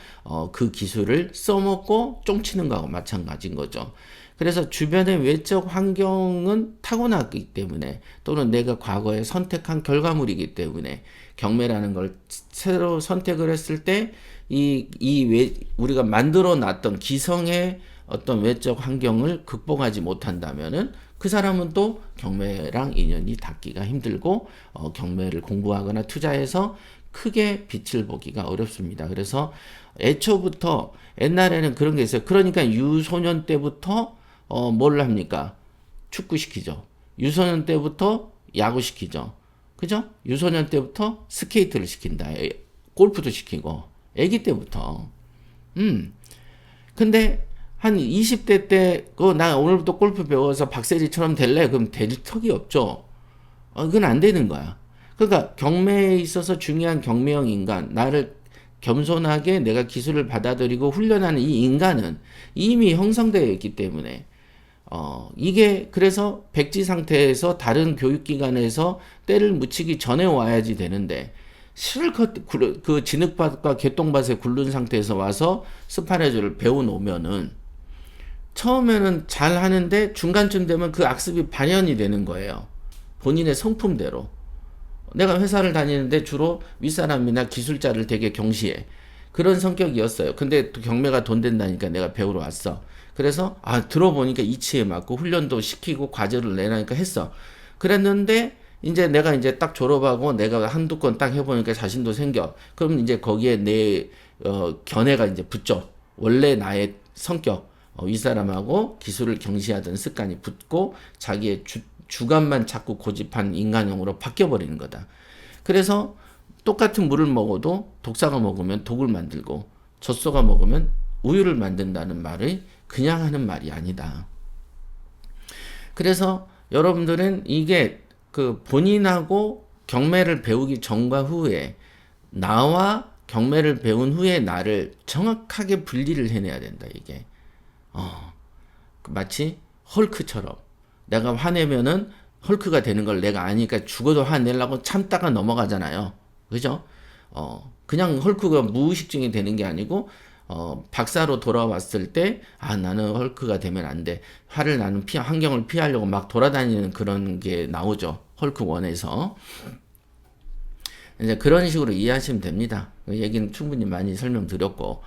그 기술을 써먹고 쫑치는 거하고 마찬가지인 거죠. 그래서 주변의 외적 환경은 타고났기 때문에, 또는 내가 과거에 선택한 결과물이기 때문에 경매라는 걸 새로 선택을 했을 때 우리가 만들어 놨던 기성의 어떤 외적 환경을 극복하지 못한다면은 그 사람은 또 경매랑 인연이 닿기가 힘들고 경매를 공부하거나 투자해서 크게 빛을 보기가 어렵습니다. 그래서 애초부터 옛날에는 그런 게 있어요. 그러니까 유소년 때부터 뭘 합니까? 축구 시키죠. 유소년 때부터 야구 시키죠. 그죠? 유소년 때부터 스케이트를 시킨다. 골프도 시키고. 아기 때부터. 근데 한 20대 때 나 오늘부터 골프 배워서 박세리처럼 될래? 그럼 될 턱이 없죠. 그건 안 되는 거야. 그러니까 경매에 있어서 중요한 경매형 인간, 나를 겸손하게 내가 기술을 받아들이고 훈련하는 이 인간은 이미 형성되어 있기 때문에 이게 그래서 백지 상태에서 다른 교육기관에서 때를 묻히기 전에 와야지 되는데 실컷 그 진흙밭과 개똥밭에 굴른 상태에서 와서 스파레조를 배워놓으면은 처음에는 잘 하는데 중간쯤 되면 그 악습이 반연이 되는 거예요. 본인의 성품대로. 내가 회사를 다니는데 주로 윗사람이나 기술자를 되게 경시해. 그런 성격이었어요. 근데 또 경매가 돈 된다니까 내가 배우러 왔어. 그래서 들어보니까 이치에 맞고 훈련도 시키고 과제를 내라니까 했어. 그랬는데 이제 내가 이제 딱 졸업하고 내가 한두 건 딱 해보니까 자신도 생겨. 그럼 이제 거기에 내 견해가 이제 붙죠. 원래 나의 성격, 윗사람하고 기술을 경시하던 습관이 붙고 자기의 주관만 자꾸 고집한 인간형으로 바뀌어버리는 거다. 그래서 똑같은 물을 먹어도 독사가 먹으면 독을 만들고 젖소가 먹으면 우유를 만든다는 말이 그냥 하는 말이 아니다. 그래서 여러분들은 이게 그 본인하고 경매를 배우기 전과 후에 나와 경매를 배운 후에 나를 정확하게 분리를 해내야 된다. 이게 마치 헐크처럼 내가 화내면은 헐크가 되는 걸 내가 아니까 죽어도 화내려고 참다가 넘어가잖아요. 그죠? 그냥 헐크가 무의식중에 되는 게 아니고 박사로 돌아왔을 때 나는 헐크가 되면 안 돼. 화를 나는 환경을 피하려고 막 돌아다니는 그런 게 나오죠. 헐크 원에서. 이제 그런 식으로 이해하시면 됩니다. 그 얘기는 충분히 많이 설명드렸고.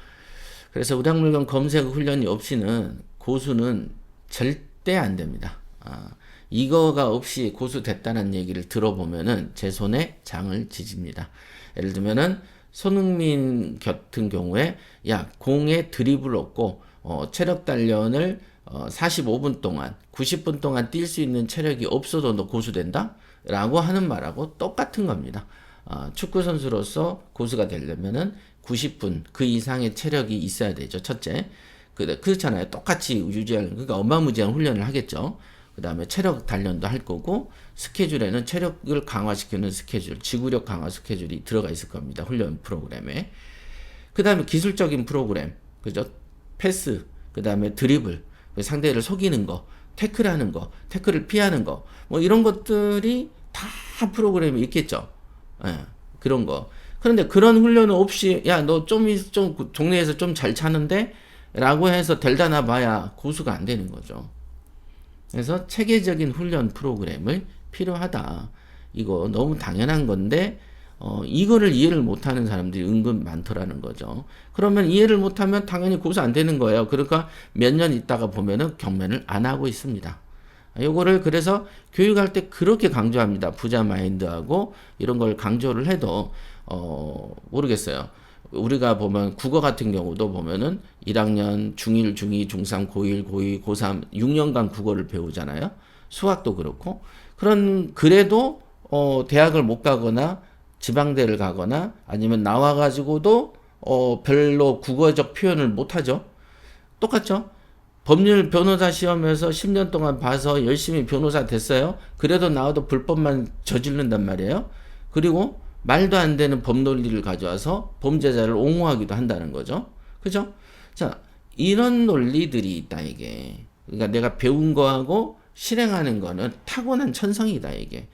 그래서 우량물건 검색 훈련이 없이는 고수는 절대 안 됩니다. 이거가 없이 고수 됐다는 얘기를 들어보면은 제 손에 장을 지집니다. 예를 들면은 손흥민 같은 경우에 공에 드리블 없고 체력 단련을 45분 동안 90분 동안 뛸 수 있는 체력이 없어도 너 고수된다? 라고 하는 말하고 똑같은 겁니다. 축구 선수로서 고수가 되려면은 90분 그 이상의 체력이 있어야 되죠. 첫째. 그렇잖아요. 똑같이 유지하는, 그러니까 어마무지한 훈련을 하겠죠. 그 다음에 체력 단련도 할 거고, 스케줄에는 체력을 강화시키는 스케줄, 지구력 강화 스케줄이 들어가 있을 겁니다. 훈련 프로그램에. 그 다음에 기술적인 프로그램, 그죠? 패스, 그 다음에 드리블, 상대를 속이는 거, 태클하는 거, 태클을 피하는 거, 뭐 이런 것들이 다 프로그램이 있겠죠. 예, 그런 거. 그런데 그런 훈련은 없이, 너 좀 동네에서 좀 잘 차는데? 라고 해서 델다나 봐야 고수가 안 되는 거죠. 그래서 체계적인 훈련 프로그램을 필요하다. 이거 너무 당연한 건데 이거를 이해를 못하는 사람들이 은근 많더라는 거죠. 그러면 이해를 못하면 당연히 고수 안 되는 거예요. 그러니까 몇 년 있다가 보면은 경매를 안 하고 있습니다. 요거를 그래서 교육할 때 그렇게 강조합니다. 부자 마인드하고 이런 걸 강조를 해도 모르겠어요. 우리가 보면 국어 같은 경우도 보면은 1학년, 중1, 중2, 중3, 고1, 고2, 고3 6년간 국어를 배우잖아요. 수학도 그렇고. 그래도 대학을 못 가거나 지방대를 가거나 아니면 나와 가지고도 별로 국어적 표현을 못 하죠. 똑같죠? 법률 변호사 시험에서 10년 동안 봐서 열심히 변호사 됐어요. 그래도 나와도 불법만 저지른단 말이에요. 그리고 말도 안 되는 법 논리를 가져와서 범죄자를 옹호하기도 한다는 거죠. 그죠? 자, 이런 논리들이 있다, 이게. 그러니까 내가 배운 거하고 실행하는 거는 타고난 천성이다, 이게.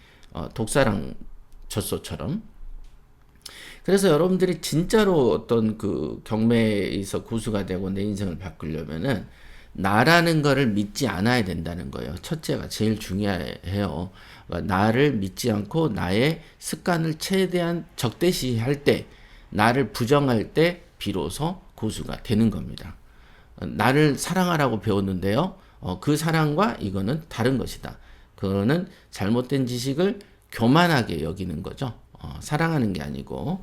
독사랑 젖소처럼. 그래서 여러분들이 진짜로 어떤 그 경매에서 고수가 되고 내 인생을 바꾸려면은 나라는 거를 믿지 않아야 된다는 거예요. 첫째가 제일 중요해요. 그러니까 나를 믿지 않고 나의 습관을 최대한 적대시할 때, 나를 부정할 때 비로소 고수가 되는 겁니다. 나를 사랑하라고 배웠는데요. 그 사랑과 이거는 다른 것이다. 그거는 잘못된 지식을 교만하게 여기는 거죠. 사랑하는 게 아니고.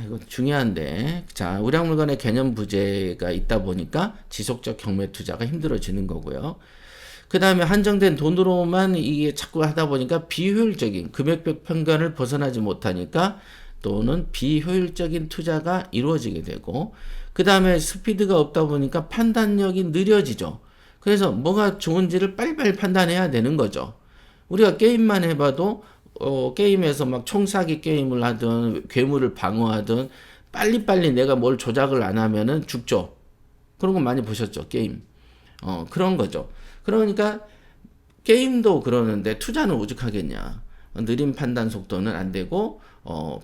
이거 중요한데. 자, 우량물건의 개념 부재가 있다 보니까 지속적 경매 투자가 힘들어지는 거고요. 그 다음에 한정된 돈으로만 이게 자꾸 하다 보니까 비효율적인 금액별 편견을 벗어나지 못하니까 또는 비효율적인 투자가 이루어지게 되고, 그 다음에 스피드가 없다 보니까 판단력이 느려지죠. 그래서 뭐가 좋은지를 빨리빨리 판단해야 되는 거죠. 우리가 게임만 해봐도 게임에서 막 총사기 게임을 하든 괴물을 방어하든 빨리빨리 내가 뭘 조작을 안 하면은 죽죠. 그런 거 많이 보셨죠, 게임. 그런 거죠. 그러니까 게임도 그러는데 투자는 오죽하겠냐. 느린 판단 속도는 안 되고,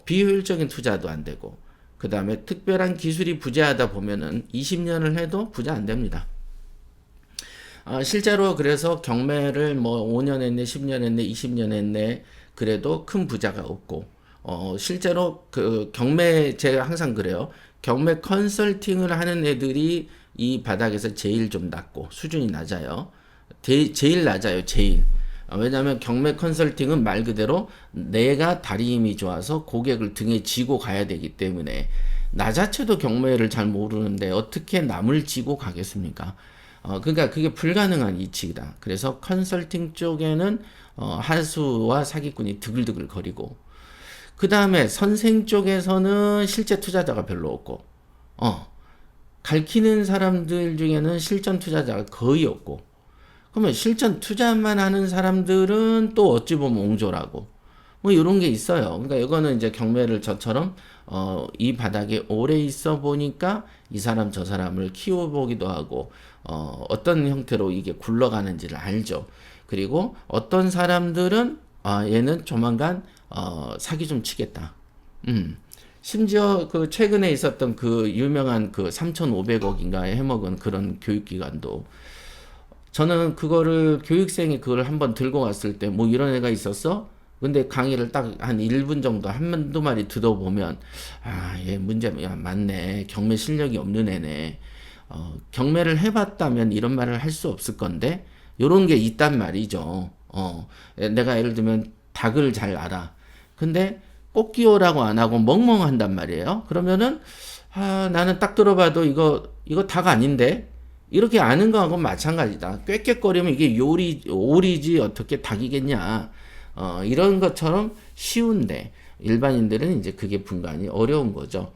비효율적인 투자도 안 되고, 그 다음에 특별한 기술이 부재하다 보면은 20년을 해도 부자 안 됩니다. 실제로 그래서 경매를 뭐 5년 했네, 10년 했네, 20년 했네, 그래도 큰 부자가 없고, 실제로 그 경매, 제가 항상 그래요. 경매 컨설팅을 하는 애들이 이 바닥에서 제일 좀 낮고, 수준이 낮아요. 제일 낮아요, 제일. 왜냐하면 경매 컨설팅은 말 그대로 내가 다리 힘이 좋아서 고객을 등에 지고 가야 되기 때문에 나 자체도 경매를 잘 모르는데 어떻게 남을 지고 가겠습니까? 그러니까 그게 불가능한 이치이다. 그래서 컨설팅 쪽에는 하수와 사기꾼이 드글드글 거리고 그 다음에 선생 쪽에서는 실제 투자자가 별로 없고 가르치는 사람들 중에는 실전 투자자가 거의 없고 그러면 실전 투자만 하는 사람들은 또 어찌 보면 옹졸하고 뭐 이런 게 있어요. 그러니까 이거는 이제 경매를 저처럼 이 바닥에 오래 있어 보니까 이 사람 저 사람을 키워보기도 하고 어떤 형태로 이게 굴러가는지를 알죠. 그리고 어떤 사람들은 얘는 조만간 사기 좀 치겠다. 심지어 그 최근에 있었던 그 유명한 그 3,500억인가에 해먹은 그런 교육기관도 저는 그거를 교육생이 그걸 한번 들고 왔을 때 뭐 이런 애가 있었어? 근데 강의를 딱 한 1분 정도 한두 마리 들어보면 얘 문제 맞네. 경매 실력이 없는 애네. 경매를 해봤다면 이런 말을 할 수 없을 건데 요런 게 있단 말이죠. 내가 예를 들면 닭을 잘 알아. 근데 꽃기호라고 안 하고 멍멍한단 말이에요. 그러면은 나는 딱 들어봐도 이거 닭 아닌데 이렇게 아는 거하고 마찬가지다. 꾀꾀거리면 이게 오리지 어떻게 닭이겠냐. 이런 것처럼 쉬운데 일반인들은 이제 그게 분간이 어려운 거죠.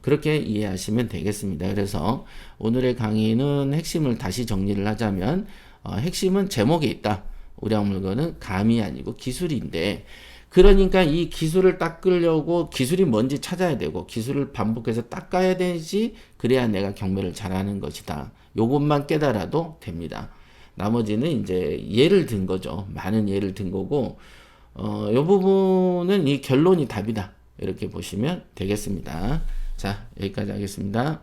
그렇게 이해하시면 되겠습니다. 그래서 오늘의 강의는 핵심을 다시 정리를 하자면 핵심은 제목에 있다. 우량 물건은 감이 아니고 기술인데 그러니까 이 기술을 닦으려고 기술이 뭔지 찾아야 되고 기술을 반복해서 닦아야 되지 그래야 내가 경매를 잘하는 것이다. 요것만 깨달아도 됩니다. 나머지는 이제 예를 든 거죠. 많은 예를 든 거고 요 부분은 이 결론이 답이다. 이렇게 보시면 되겠습니다. 자, 여기까지 하겠습니다.